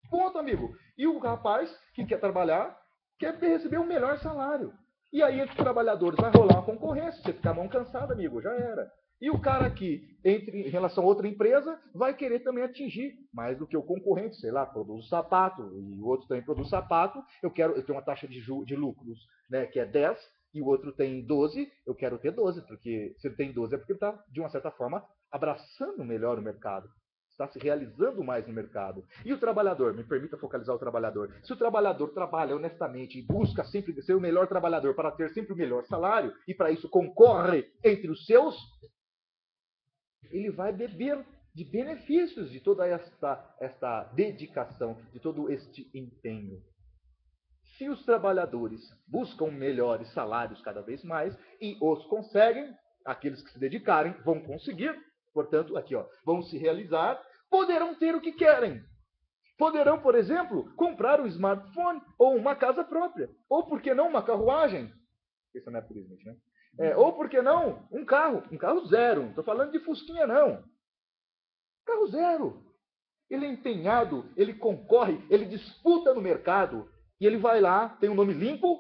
Ponto, amigo. E o rapaz que quer trabalhar quer receber o melhor salário. E aí, entre os trabalhadores, vai rolar uma concorrência. Você ficar a mão cansada, amigo, já era. E o cara aqui, em relação a outra empresa, vai querer também atingir mais do que o concorrente, sei lá, produz sapato, e o outro também produz sapato, eu tenho uma taxa de lucros, né, que é 10, e o outro tem 12, eu quero ter 12, porque se ele tem 12 é porque ele está, de uma certa forma, abraçando melhor o mercado. Está se realizando mais no mercado. E o trabalhador? Me permita focalizar o trabalhador. Se o trabalhador trabalha honestamente e busca sempre ser o melhor trabalhador para ter sempre o melhor salário, e para isso concorre entre os seus, ele vai beber de benefícios de toda esta dedicação, de todo este empenho. Se os trabalhadores buscam melhores salários cada vez mais e os conseguem, aqueles que se dedicarem vão conseguir, portanto, aqui, ó, vão se realizar, poderão ter o que querem. Poderão, por exemplo, comprar um smartphone ou uma casa própria. Ou, por que não, uma carruagem? Isso não é por isso, né? Ou, por que não, um carro zero. Não estou falando de fusquinha, não. Carro zero. Ele é empenhado, ele concorre, ele disputa no mercado. E ele vai lá, tem um nome limpo.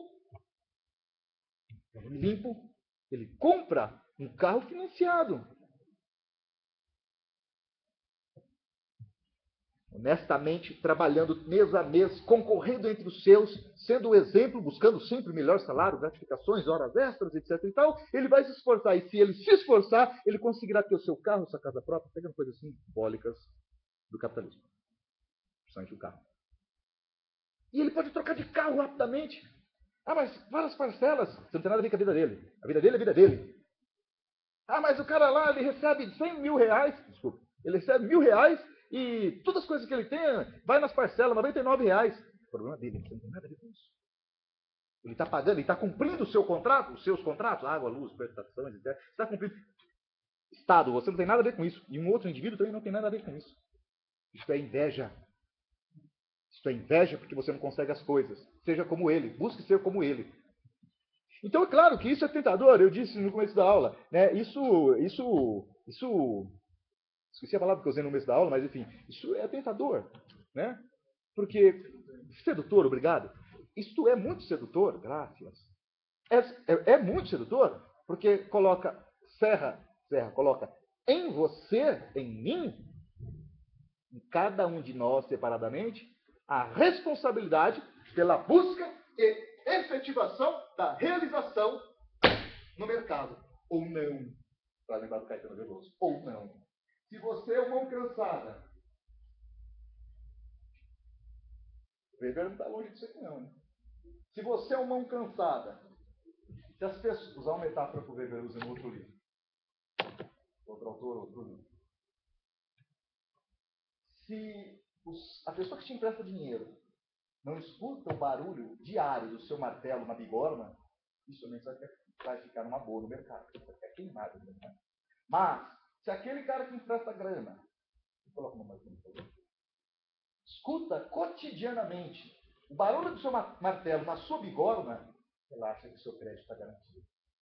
Ele compra um carro financiado. Honestamente, trabalhando mês a mês, concorrendo entre os seus, sendo o exemplo, buscando sempre melhor salário, gratificações, horas extras, etc. e tal, ele vai se esforçar. E se ele se esforçar, ele conseguirá ter o seu carro, sua casa própria, pegando coisas simbólicas do capitalismo. Principalmente o carro. E ele pode trocar de carro rapidamente. Ah, mas várias parcelas. Você não tem nada a ver com a vida dele. A vida dele é a vida dele. Ah, mas o cara lá, ele recebe 100 mil reais. Desculpa. Ele recebe R$1.000 e todas as coisas que ele tem, vai nas parcelas, R$99. O problema dele, você não tem nada a ver com isso. Ele está pagando, ele está cumprindo o seu contrato, os seus contratos, água, luz, prestações, etc. Você está cumprindo. Estado, você não tem nada a ver com isso. E um outro indivíduo também não tem nada a ver com isso. Isso é inveja. Isso é inveja porque você não consegue as coisas. Seja como ele, busque ser como ele. Então, é claro que isso é tentador. Eu disse no começo da aula, né? Esqueci a palavra que eu usei no começo da aula, mas enfim, isso é tentador, né? Porque sedutor, obrigado. Isto é muito sedutor, graças. É muito sedutor, porque coloca coloca em você, em mim, em cada um de nós separadamente, a responsabilidade pela busca e efetivação da realização no mercado. Ou não. Para lembrar do Caetano Veloso. Ou não. Se você é mão cansada, o Weber não está longe disso aqui não, né? Se você é mão cansada, se as pessoas, usar uma metáfora que o Weber usa no outro livro, outro autor, outro livro. Se a pessoa que te empresta dinheiro não escuta o barulho diário do seu martelo na bigorna, isso nem vai ficar numa boa no mercado. Vai ficar queimado no mercado. Mas, se aquele cara que empresta grana, coloca uma mais escuta cotidianamente o barulho do seu martelo na sua bigorna, relaxa que o seu crédito está garantido.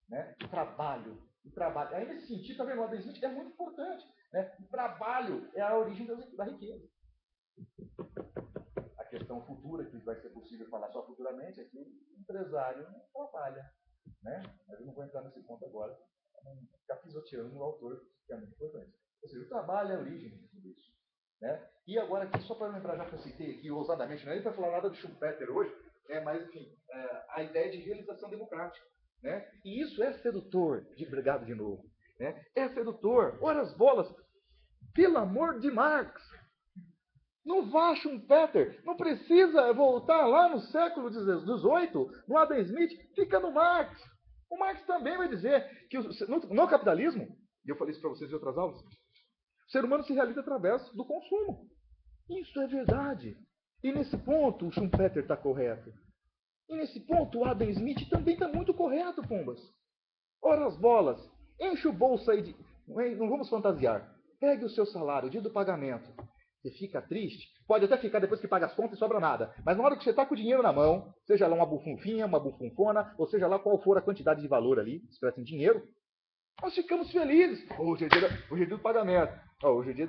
Né? O trabalho. Aí, nesse sentido, está vendo? O Adam Smith é muito importante. Né? O trabalho é a origem da riqueza. A questão futura, que vai ser possível falar só futuramente, é que o empresário não trabalha. Né? Mas eu não vou entrar nesse ponto agora. Ficar pisoteando o autor, que é muito importante. Ou seja, o trabalho é a origem de tudo isso. Né? E agora, aqui, só para lembrar, já que eu citei aqui ousadamente, não é para falar nada do Schumpeter hoje, mas, enfim, a ideia de realização democrática. Né? E isso é sedutor, obrigado de novo. Né? É sedutor. Ora as bolas, pelo amor de Marx. Não vá Schumpeter, não precisa voltar lá no século XVIII, no Adam Smith, fica no Marx. O Marx também vai dizer que no capitalismo, e eu falei isso para vocês em outras aulas, o ser humano se realiza através do consumo. Isso é verdade. E nesse ponto o Schumpeter está correto. E nesse ponto o Adam Smith também está muito correto, pombas. Ora as bolas, enche o bolso aí de... Não vamos fantasiar. Pegue o seu salário, o dia do pagamento. Você fica triste? Pode até ficar depois que paga as contas e sobra nada. Mas na hora que você está com o dinheiro na mão, seja lá uma bufunfinha, uma bufunfona, ou seja lá qual for a quantidade de valor ali, expressa em dinheiro, nós ficamos felizes. Hoje é dia do pagamento. Hoje é dia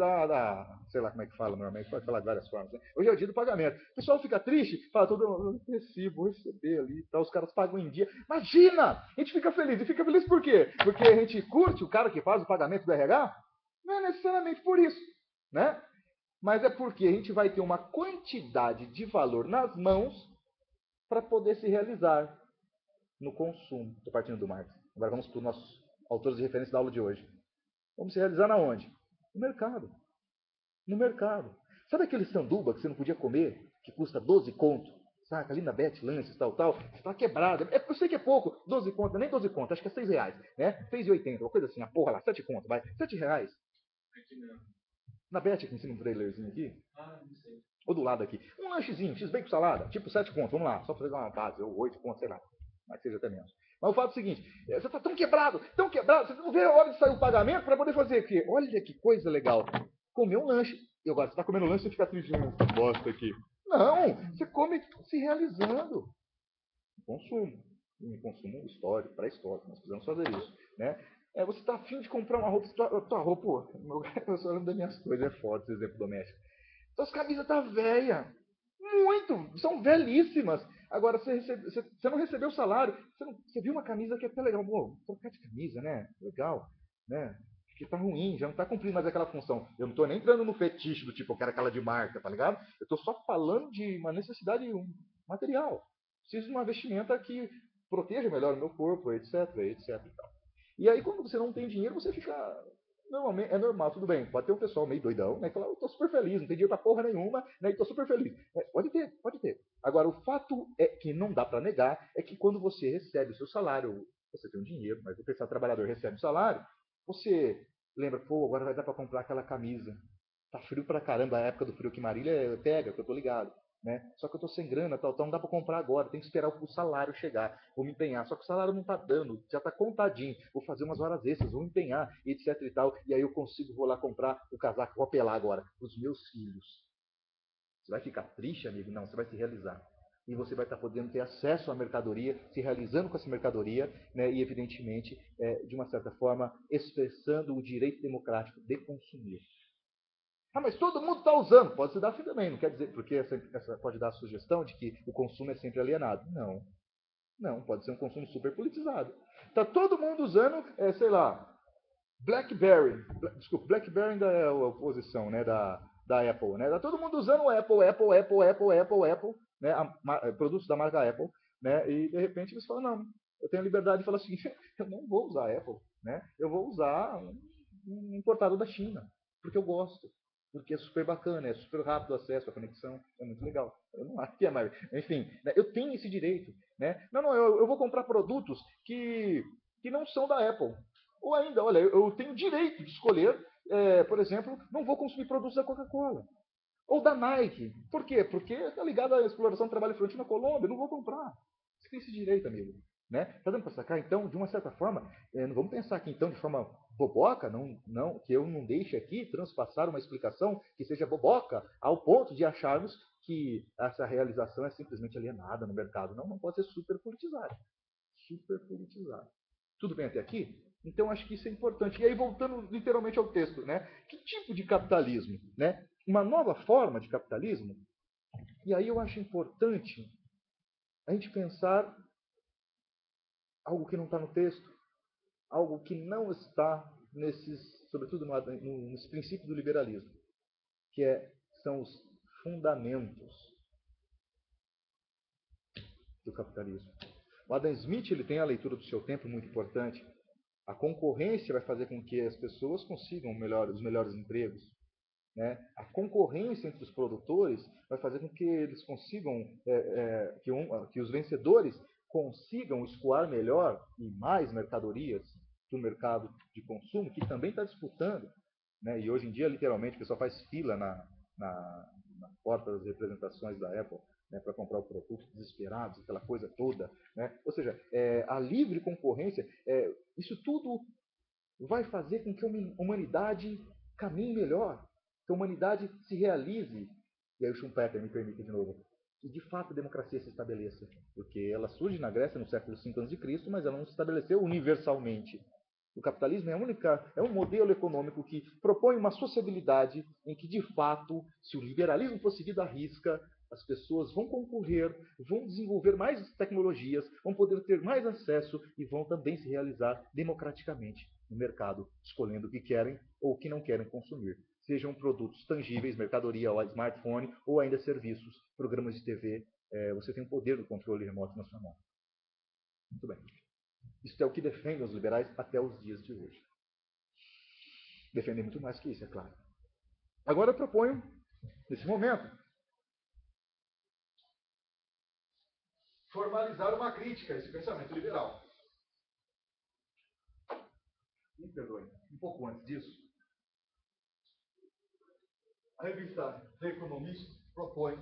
sei lá como é que fala normalmente, pode falar de várias formas. Né? Hoje é o dia do pagamento. O pessoal fica triste, fala todo recibo, vou receber ali, tá, os caras pagam em dia. Imagina! A gente fica feliz. E fica feliz por quê? Porque a gente curte o cara que faz o pagamento do RH? Não é necessariamente por isso. Né? Mas é porque a gente vai ter uma quantidade de valor nas mãos para poder se realizar no consumo. Estou partindo do Marx. Agora vamos para os nossos autores de referência da aula de hoje. Vamos se realizar na onde? No mercado. No mercado. Sabe aquele sanduba que você não podia comer, que custa 12 conto? Saca? Ali na Bet Lanches, tal. Você está quebrado. Eu sei que é pouco. 12 conto, nem 12 conto. Acho que é 6 reais. Né? 6,80. Uma coisa assim. A porra lá. 7 conto. Vai. 7 reais. Na Bet que ensina um trailerzinho aqui. Ah, não sei. Ou do lado aqui. Um lanchezinho, x-bacon com salada, tipo 7 contos, vamos lá, só para fazer uma base, ou 8 contos, sei lá. Mas seja até menos. Mas o fato é o seguinte, você está tão quebrado, você não vê a hora de sair o pagamento para poder fazer o quê? Olha que coisa legal. Comer um lanche. E agora, você está comendo lanche e fica triste, essa bosta aqui. Não, você come se realizando. Consumo. Um consumo histórico, pré-histórico. Nós precisamos fazer isso. Né? Você está afim de comprar uma roupa, tua roupa, eu só lembro das minhas coisas, é foda esse exemplo doméstico. Suas camisas tá velha. Muito, são velhíssimas. Agora, você não recebeu o salário, você viu uma camisa que é até legal. Pô, trocar de camisa, né? Legal, né? Que tá ruim, já não tá cumprindo mais aquela função. Eu não tô nem entrando no fetiche do tipo, eu quero aquela de marca, tá ligado? Eu tô só falando de uma necessidade material. Preciso de uma vestimenta que proteja melhor o meu corpo, etc, etc e tal. E aí, quando você não tem dinheiro, você fica. Normalmente, é normal, tudo bem. Pode ter um pessoal meio doidão, né? Que fala, eu tô super feliz, não tem dinheiro pra porra nenhuma, né? E tô super feliz. Pode ter, pode ter. Agora, o fato é que não dá para negar é que quando você recebe o seu salário, você tem um dinheiro, mas o pessoal trabalhador recebe o salário, você lembra, pô, agora vai dar para comprar aquela camisa. Tá frio pra caramba, a época do frio que Marília pega, que eu tô ligado. Né? Só que eu tô sem grana, tal, não dá para comprar agora, tem que esperar o salário chegar, vou me empenhar, só que o salário não tá dando, já tá contadinho, vou fazer umas horas extras, vou me empenhar, etc e tal, e aí eu consigo, vou lá comprar o casaco, vou apelar agora, os meus filhos. Você vai ficar triste, amigo? Não, você vai se realizar. E você vai estar podendo ter acesso à mercadoria, se realizando com essa mercadoria, né, e evidentemente, de uma certa forma, expressando o direito democrático de consumir. Ah, mas todo mundo está usando. Pode se dar assim também, não quer dizer, porque essa pode dar a sugestão de que o consumo é sempre alienado. Não. Não, pode ser um consumo super politizado. Está todo mundo usando, sei lá, BlackBerry. Desculpa, BlackBerry ainda é a oposição, né, da Apple. Né? Está todo mundo usando o Apple, né, produtos da marca Apple. Né, e de repente eles falam, não, eu tenho a liberdade de falar assim, eu não vou usar a Apple. Né, eu vou usar um importado da China, porque eu gosto. Porque é super bacana, é super rápido o acesso, a conexão, é muito legal. Eu não acho que é mais. Enfim, né, eu tenho esse direito. Né? Não, eu vou comprar produtos que não são da Apple. Ou ainda, olha, eu tenho direito de escolher, por exemplo, não vou consumir produtos da Coca-Cola. Ou da Nike. Por quê? Porque está ligado à exploração do trabalho infantil na Colômbia, não vou comprar. Você tem esse direito, amigo. Né? Tá dando para sacar? Então, de uma certa forma, não vamos pensar aqui então de forma boboca, não, que eu não deixe aqui transpassar uma explicação que seja boboca, ao ponto de acharmos que essa realização é simplesmente alienada no mercado. Não, não pode ser super politizada. Super politizada. Tudo bem até aqui? Então, acho que isso é importante. E aí, voltando literalmente ao texto, né? Que tipo de capitalismo? Né? Uma nova forma de capitalismo? E aí eu acho importante a gente pensar algo que não está no texto, algo que não está sobretudo nesse princípio do liberalismo, que são os fundamentos do capitalismo. O Adam Smith ele tem a leitura do seu tempo muito importante. A concorrência vai fazer com que as pessoas consigam os melhores empregos. Né? A concorrência entre os produtores vai fazer com que eles consigam, que os vencedores consigam escoar melhor e mais mercadorias do mercado de consumo, que também está disputando. Né? E hoje em dia, literalmente, o pessoal faz fila na porta das representações da Apple, né, para comprar o produto, desesperados, aquela coisa toda. Né? Ou seja, a livre concorrência, isso tudo vai fazer com que a humanidade caminhe melhor, que a humanidade se realize. E aí o Schumpeter me permite de novo, que de fato a democracia se estabeleça, porque ela surge na Grécia no século V a.C., mas ela não se estabeleceu universalmente. O capitalismo é um modelo econômico que propõe uma sociabilidade em que, de fato, se o liberalismo for seguido à risca, as pessoas vão concorrer, vão desenvolver mais tecnologias, vão poder ter mais acesso e vão também se realizar democraticamente no mercado, escolhendo o que querem ou o que não querem consumir. Sejam produtos tangíveis, mercadoria, ou smartphone, ou ainda serviços, programas de TV, você tem o poder do controle remoto na sua mão. Muito bem. Isso é o que defendem os liberais até os dias de hoje. Defendem muito mais que isso, é claro. Agora eu proponho, nesse momento, formalizar uma crítica a esse pensamento liberal. Me perdoe, um pouco antes disso, a revista The Economist propõe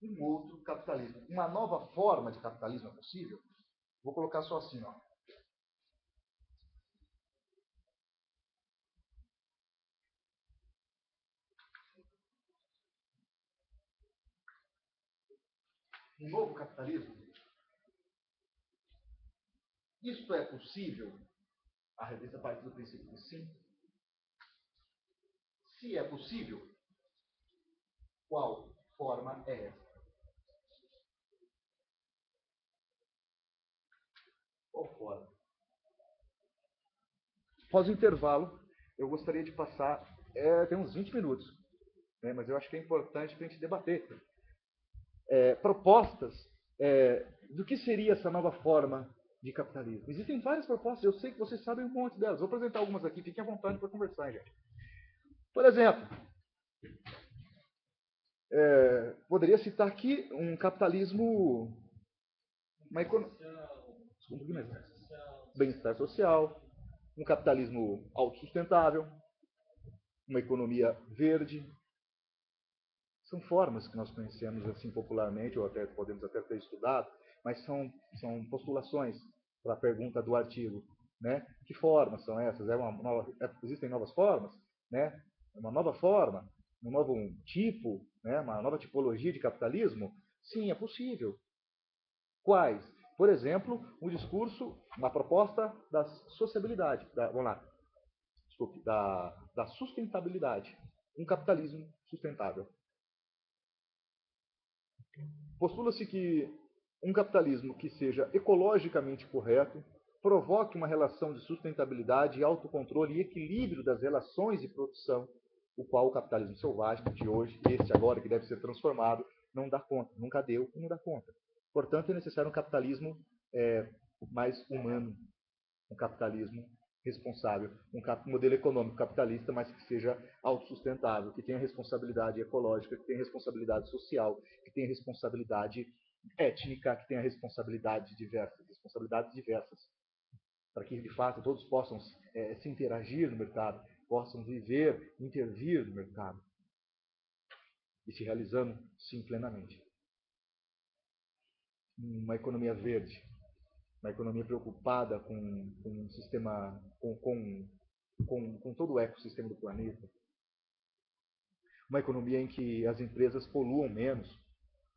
um outro capitalismo. Uma nova forma de capitalismo é possível? Vou colocar só assim, ó. Um novo capitalismo? Isto é possível? A revista parte do princípio de sim. Se é possível, qual forma é essa? Qual forma? Após o intervalo, eu gostaria de passar, tem uns 20 minutos, né, mas eu acho que é importante para a gente debater propostas do que seria essa nova forma de capitalismo. Existem várias propostas, eu sei que vocês sabem um monte delas. Vou apresentar algumas aqui, fiquem à vontade para conversar, gente. Por exemplo, poderia citar aqui um capitalismo, uma economia, bem-estar social, um capitalismo autossustentável, uma economia verde. São formas que nós conhecemos assim popularmente, ou até podemos até ter estudado, mas são postulações para a pergunta do artigo, né? Que formas são essas? Existem novas formas, né? Uma nova forma, um novo tipo, né? Uma nova tipologia de capitalismo? Sim, é possível. Quais? Por exemplo, um discurso, uma proposta da sociabilidade, vamos lá, desculpe, da sustentabilidade, um capitalismo sustentável. Postula-se que um capitalismo que seja ecologicamente correto provoque uma relação de sustentabilidade, autocontrole e equilíbrio das relações de produção, o qual o capitalismo selvagem de hoje, este agora que deve ser transformado, não dá conta, nunca deu e não dá conta. Portanto, é necessário um capitalismo mais humano, um capitalismo responsável, um modelo econômico capitalista, mas que seja autossustentável, que tenha responsabilidade ecológica, que tenha responsabilidade social, que tenha responsabilidade étnica, que tenha responsabilidades diversas, para que de fato todos possam se interagir no mercado, possam viver, intervir no mercado e se realizando sim plenamente. Uma economia verde, uma economia preocupada com um sistema, com todo o ecossistema do planeta. Uma economia em que as empresas poluam menos.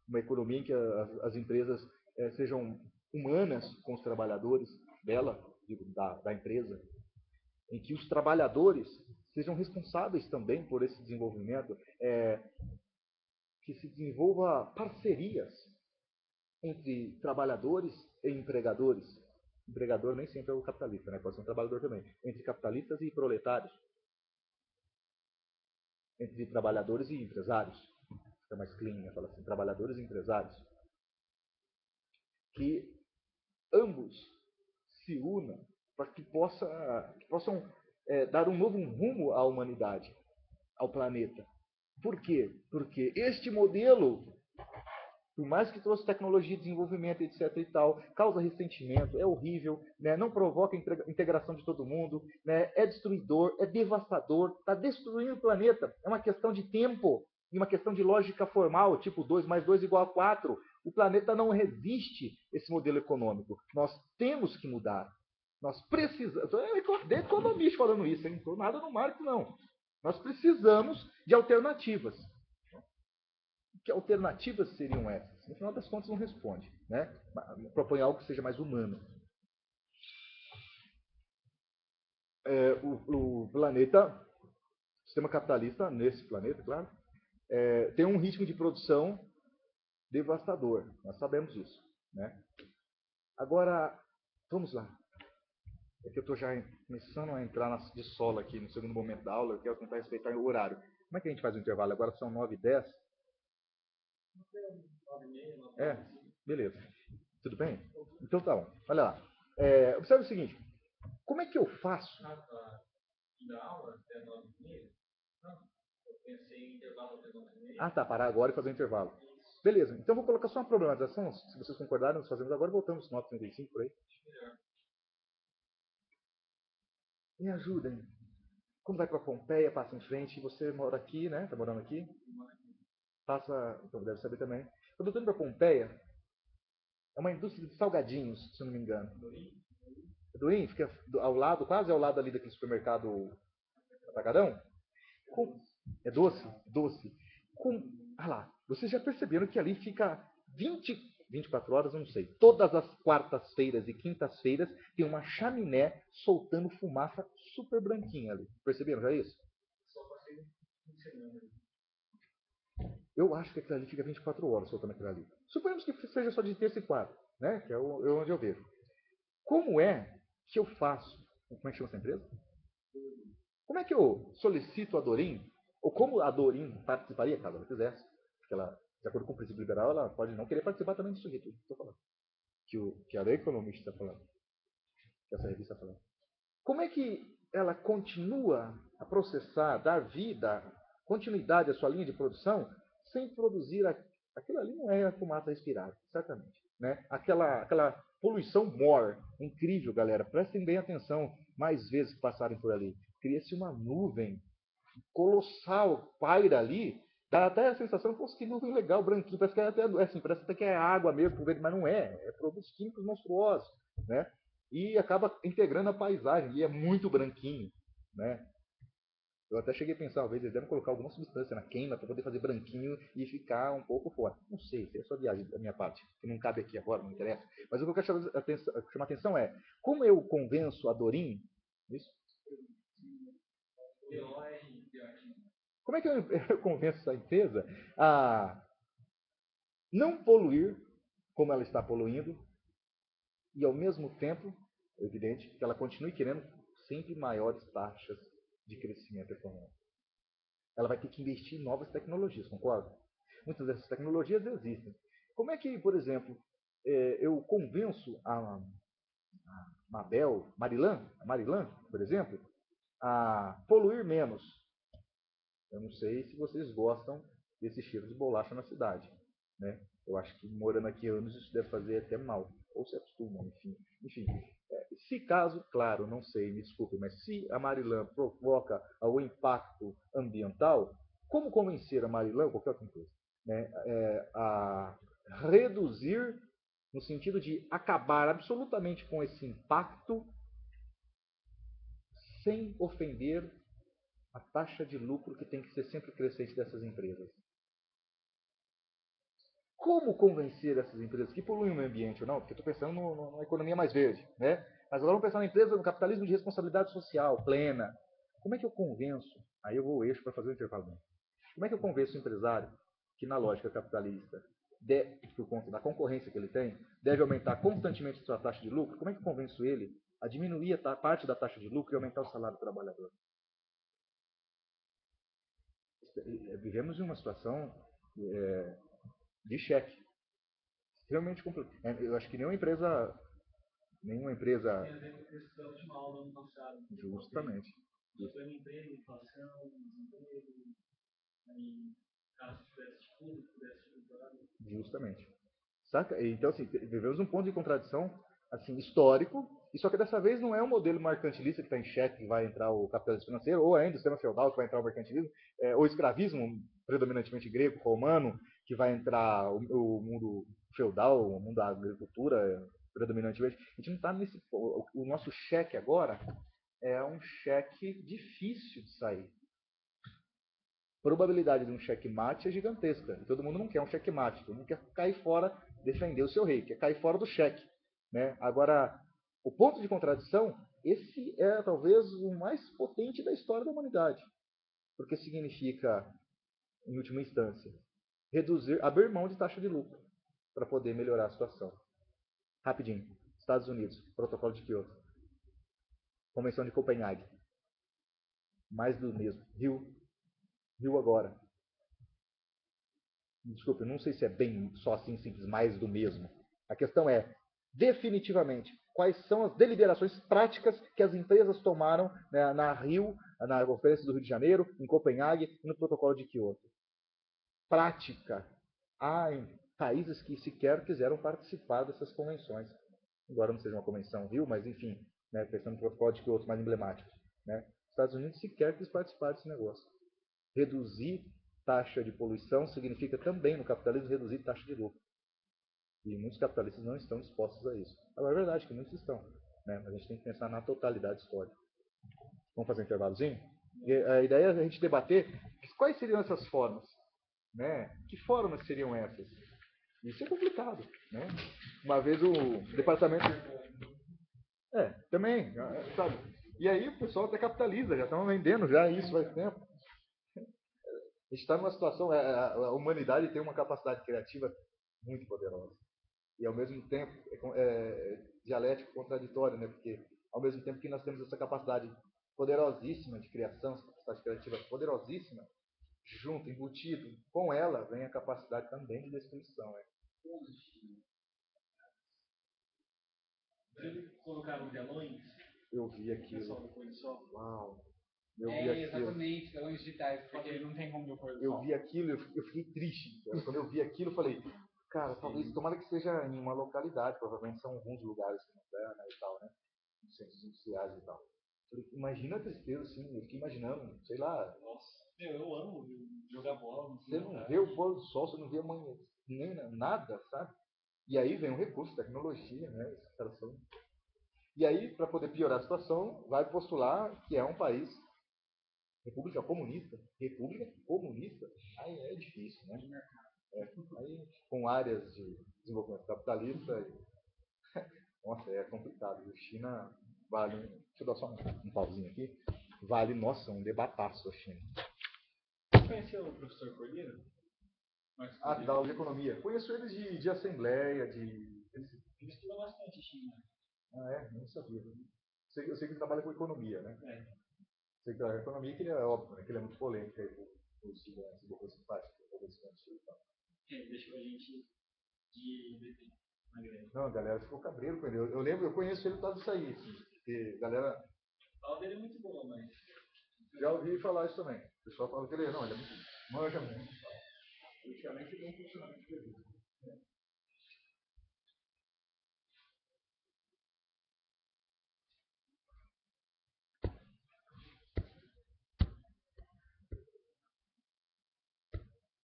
Uma economia em que as empresas sejam humanas com os trabalhadores dela, da empresa. Em que os trabalhadores sejam responsáveis também por esse desenvolvimento. Que se desenvolva parcerias entre trabalhadores e empregadores. Empregador nem sempre é o capitalista, né? Pode ser um trabalhador também. Entre capitalistas e proletários. Entre trabalhadores e empresários. Fica mais clean, né? Fala assim, trabalhadores e empresários. Que ambos se unam para que possam dar um novo rumo à humanidade, ao planeta. Por quê? Porque este modelo, por mais que trouxe tecnologia, desenvolvimento, etc. e tal, causa ressentimento, é horrível, né? Não provoca integração de todo mundo, né? É destruidor, é devastador, está destruindo o planeta. É uma questão de tempo e uma questão de lógica formal, tipo 2 mais 2 igual a 4. O planeta não resiste a esse modelo econômico. Nós temos que mudar. Nós precisamos. De economista falando isso, hein? Não estou nada no marco, não. Nós precisamos de alternativas. Que alternativas seriam essas? No final das contas, não responde. Né? Propõe algo que seja mais humano. O planeta, o sistema capitalista, nesse planeta, claro, tem um ritmo de produção devastador. Nós sabemos isso. Né? Agora, vamos lá. É que eu estou já começando a entrar de solo aqui no segundo momento da aula. Eu quero tentar respeitar o horário. Como é que a gente faz o intervalo? Agora são 9h10. Beleza. Tudo bem? Então tá bom. Olha lá. Observe o seguinte. Como é que eu faço? Da aula até 9h30? Não. Eu pensei em intervalo até 9h30. Ah, tá. Parar agora e fazer o intervalo. Beleza. Então vou colocar só uma problematização. Se vocês concordarem, nós fazemos agora. Voltamos 9h35 por aí. Me ajudem. Como vai para Pompeia, passa em frente. Você mora aqui, né? Tá morando aqui? passa, então deve saber também. Quando eu estou indo para Pompeia, é uma indústria de salgadinhos, se eu não me engano. Dorim fica ao lado, quase ao lado ali daquele supermercado Atacadão. É doce? Doce. Ah lá, vocês já perceberam que ali fica 24 horas, eu não sei. Todas as quartas-feiras e quintas-feiras tem uma chaminé soltando fumaça super branquinha ali. Perceberam já isso? Só passei um semana. Eu acho que aquilo ali fica 24 horas soltando aquilo ali. Suponhamos que seja só de terça e quarta, né? Que é onde eu vejo. Como é que eu faço? Como é que chama essa empresa? Como é que eu solicito a Dorim? Ou como a Dorim participaria, caso ela quisesse? Porque ela, de acordo com o princípio liberal, ela pode não querer participar também disso aqui, tudo que estou falando. Que a The Economist está falando. Que essa revista está falando. Como é que ela continua a processar, dar vida, continuidade à sua linha de produção, sem produzir aquilo ali não é a fumaça respirada, certamente. Né? Aquela poluição mor, incrível, galera. Prestem bem atenção mais vezes que passarem por ali. Cria-se uma nuvem colossal, paira ali, dá até a sensação, pô, que nuvem legal, branquinho, parece que parece até que é água mesmo, mas não é, é produtos químicos monstruosos, né? E acaba integrando a paisagem, e é muito branquinho, né? Eu até cheguei a pensar, talvez eles devem colocar alguma substância na queima para poder fazer branquinho e ficar um pouco fora. Não sei, isso é só viagem da minha parte, que não cabe aqui agora, não interessa. Mas o que eu quero chamar atenção é, como eu convenço a Dorim, isso? Como é que eu convenço essa empresa a não poluir como ela está poluindo e, ao mesmo tempo, é evidente, que ela continue querendo sempre maiores taxas de crescimento econômico? Ela vai ter que investir em novas tecnologias, concorda? Muitas dessas tecnologias existem. Como é que, por exemplo, eu convenço a Marilã, por exemplo, a poluir menos? Eu não sei se vocês gostam desse cheiro de bolacha na cidade, né? Eu acho que morando aqui anos isso deve fazer até mal, ou se acostumam, enfim. Se caso, claro, não sei, me desculpe, mas se a Marilã provoca algum impacto ambiental, como convencer a Marilã, ou qualquer outra coisa, né, a reduzir no sentido de acabar absolutamente com esse impacto sem ofender a taxa de lucro que tem que ser sempre crescente dessas empresas? Como convencer essas empresas que poluem o meio ambiente ou não? Porque eu estou pensando numa economia mais verde, né? Mas agora vamos pensar na empresa no capitalismo de responsabilidade social plena. Como é que eu convenço? Aí eu vou ao eixo para fazer o intervalo. Como é que eu convenço o empresário que, na lógica capitalista, por conta da concorrência que ele tem, deve aumentar constantemente a sua taxa de lucro? Como é que eu convenço ele a diminuir a parte da taxa de lucro e aumentar o salário do trabalhador? Vivemos em uma situação de cheque. Extremamente complicado. Eu acho que nenhuma empresa. Tem a ver com a questão de mal do ano passado. Justamente. Pleno emprego, inflação, desemprego, aí, caso tivesse de público, tivesse de privado. Justamente. Saca? Então, assim, vivemos um ponto de contradição assim, histórico, e só que dessa vez não é um modelo mercantilista que está em xeque que vai entrar o capitalismo financeiro, ou ainda o sistema feudal que vai entrar o mercantilismo, ou o escravismo, predominantemente grego, romano, que vai entrar o mundo feudal, o mundo da agricultura, predominantemente. A gente não está nesse. O nosso cheque agora é um cheque difícil de sair. A probabilidade de um checkmate é gigantesca. E todo mundo não quer um checkmate. Todo mundo quer cair fora, defender o seu rei, quer cair fora do cheque. Né? Agora, o ponto de contradição, esse é talvez o mais potente da história da humanidade. Porque significa, em última instância, abrir mão de taxa de lucro para poder melhorar a situação. Rapidinho. Estados Unidos, Protocolo de Kyoto. Convenção de Copenhague. Mais do mesmo. Rio agora. Desculpe, não sei se é bem só assim simples, mais do mesmo. A questão é, definitivamente, quais são as deliberações práticas que as empresas tomaram, né, na Conferência do Rio de Janeiro, em Copenhague e no Protocolo de Kyoto? Prática. Há países que sequer quiseram participar dessas convenções. Embora não seja uma convenção Rio, mas enfim, né, questão do Protocolo de Kyoto mais emblemático. Né? Os Estados Unidos sequer quis participar desse negócio. Reduzir taxa de poluição significa também, no capitalismo, reduzir taxa de lucro. E muitos capitalistas não estão dispostos a isso. Agora, é verdade que muitos estão, né? Mas a gente tem que pensar na totalidade histórica. Vamos fazer um intervalozinho? E a ideia é a gente debater quais seriam essas formas, né? Que formas seriam essas? Isso é complicado, né? Uma vez o departamento... também, sabe? E aí o pessoal até capitaliza, já estão vendendo já isso faz tempo. A gente está numa situação, a humanidade tem uma capacidade criativa muito poderosa. E ao mesmo tempo é dialético contraditório, né? Porque ao mesmo tempo que nós temos essa capacidade poderosíssima de criação, essa capacidade criativa poderosíssima, junto, embutido com ela, vem a capacidade também de destruição. Né? Vocês colocaram telões? Eu vi aquilo. Uau! Eu vi aquilo. Exatamente, telões digitais, porque não tem como ver o pôr do sol. Eu vi aquilo, eu fiquei triste. Quando eu vi aquilo, eu falei, cara, talvez, tomara que seja em uma localidade, provavelmente são alguns lugares que não der, né, e tal, né? Centros industriais e tal. Falei, imagina a tristeza, assim, eu fiquei imaginando, sei lá. Nossa, eu amo jogar bola. Você não vê o pôr do sol, você não vê amanhã, nem nada, sabe? E aí vem um recurso, tecnologia, né? Esses caras são... E aí, para poder piorar a situação, vai postular que é um país república comunista, aí é difícil, né? Aí, com áreas de desenvolvimento capitalista, nossa, é complicado. A China vale, deixa eu dar só um pauzinho aqui, vale, nossa, um debataço a China. Você conheceu o professor Cordeiro? Da aula de economia. Conheço eles de assembleia, de... Ele estuda bastante China. Não sabia. Eu sei que ele trabalha com economia, né? Sei que trabalha com economia, que ele é óbvio, né? Que ele é muito polêmico aí com os estudantes, depois que faz, deixou a gente de BT na greve. Não, a galera ficou cabreiro com ele. Eu lembro, eu conheço ele por causa disso aí, assim, porque galera... A aula dele é muito boa, mas... Já ouvi falar isso também. O pessoal fala que ele é muito... Manja muito. Praticamente ele é um funcionamento de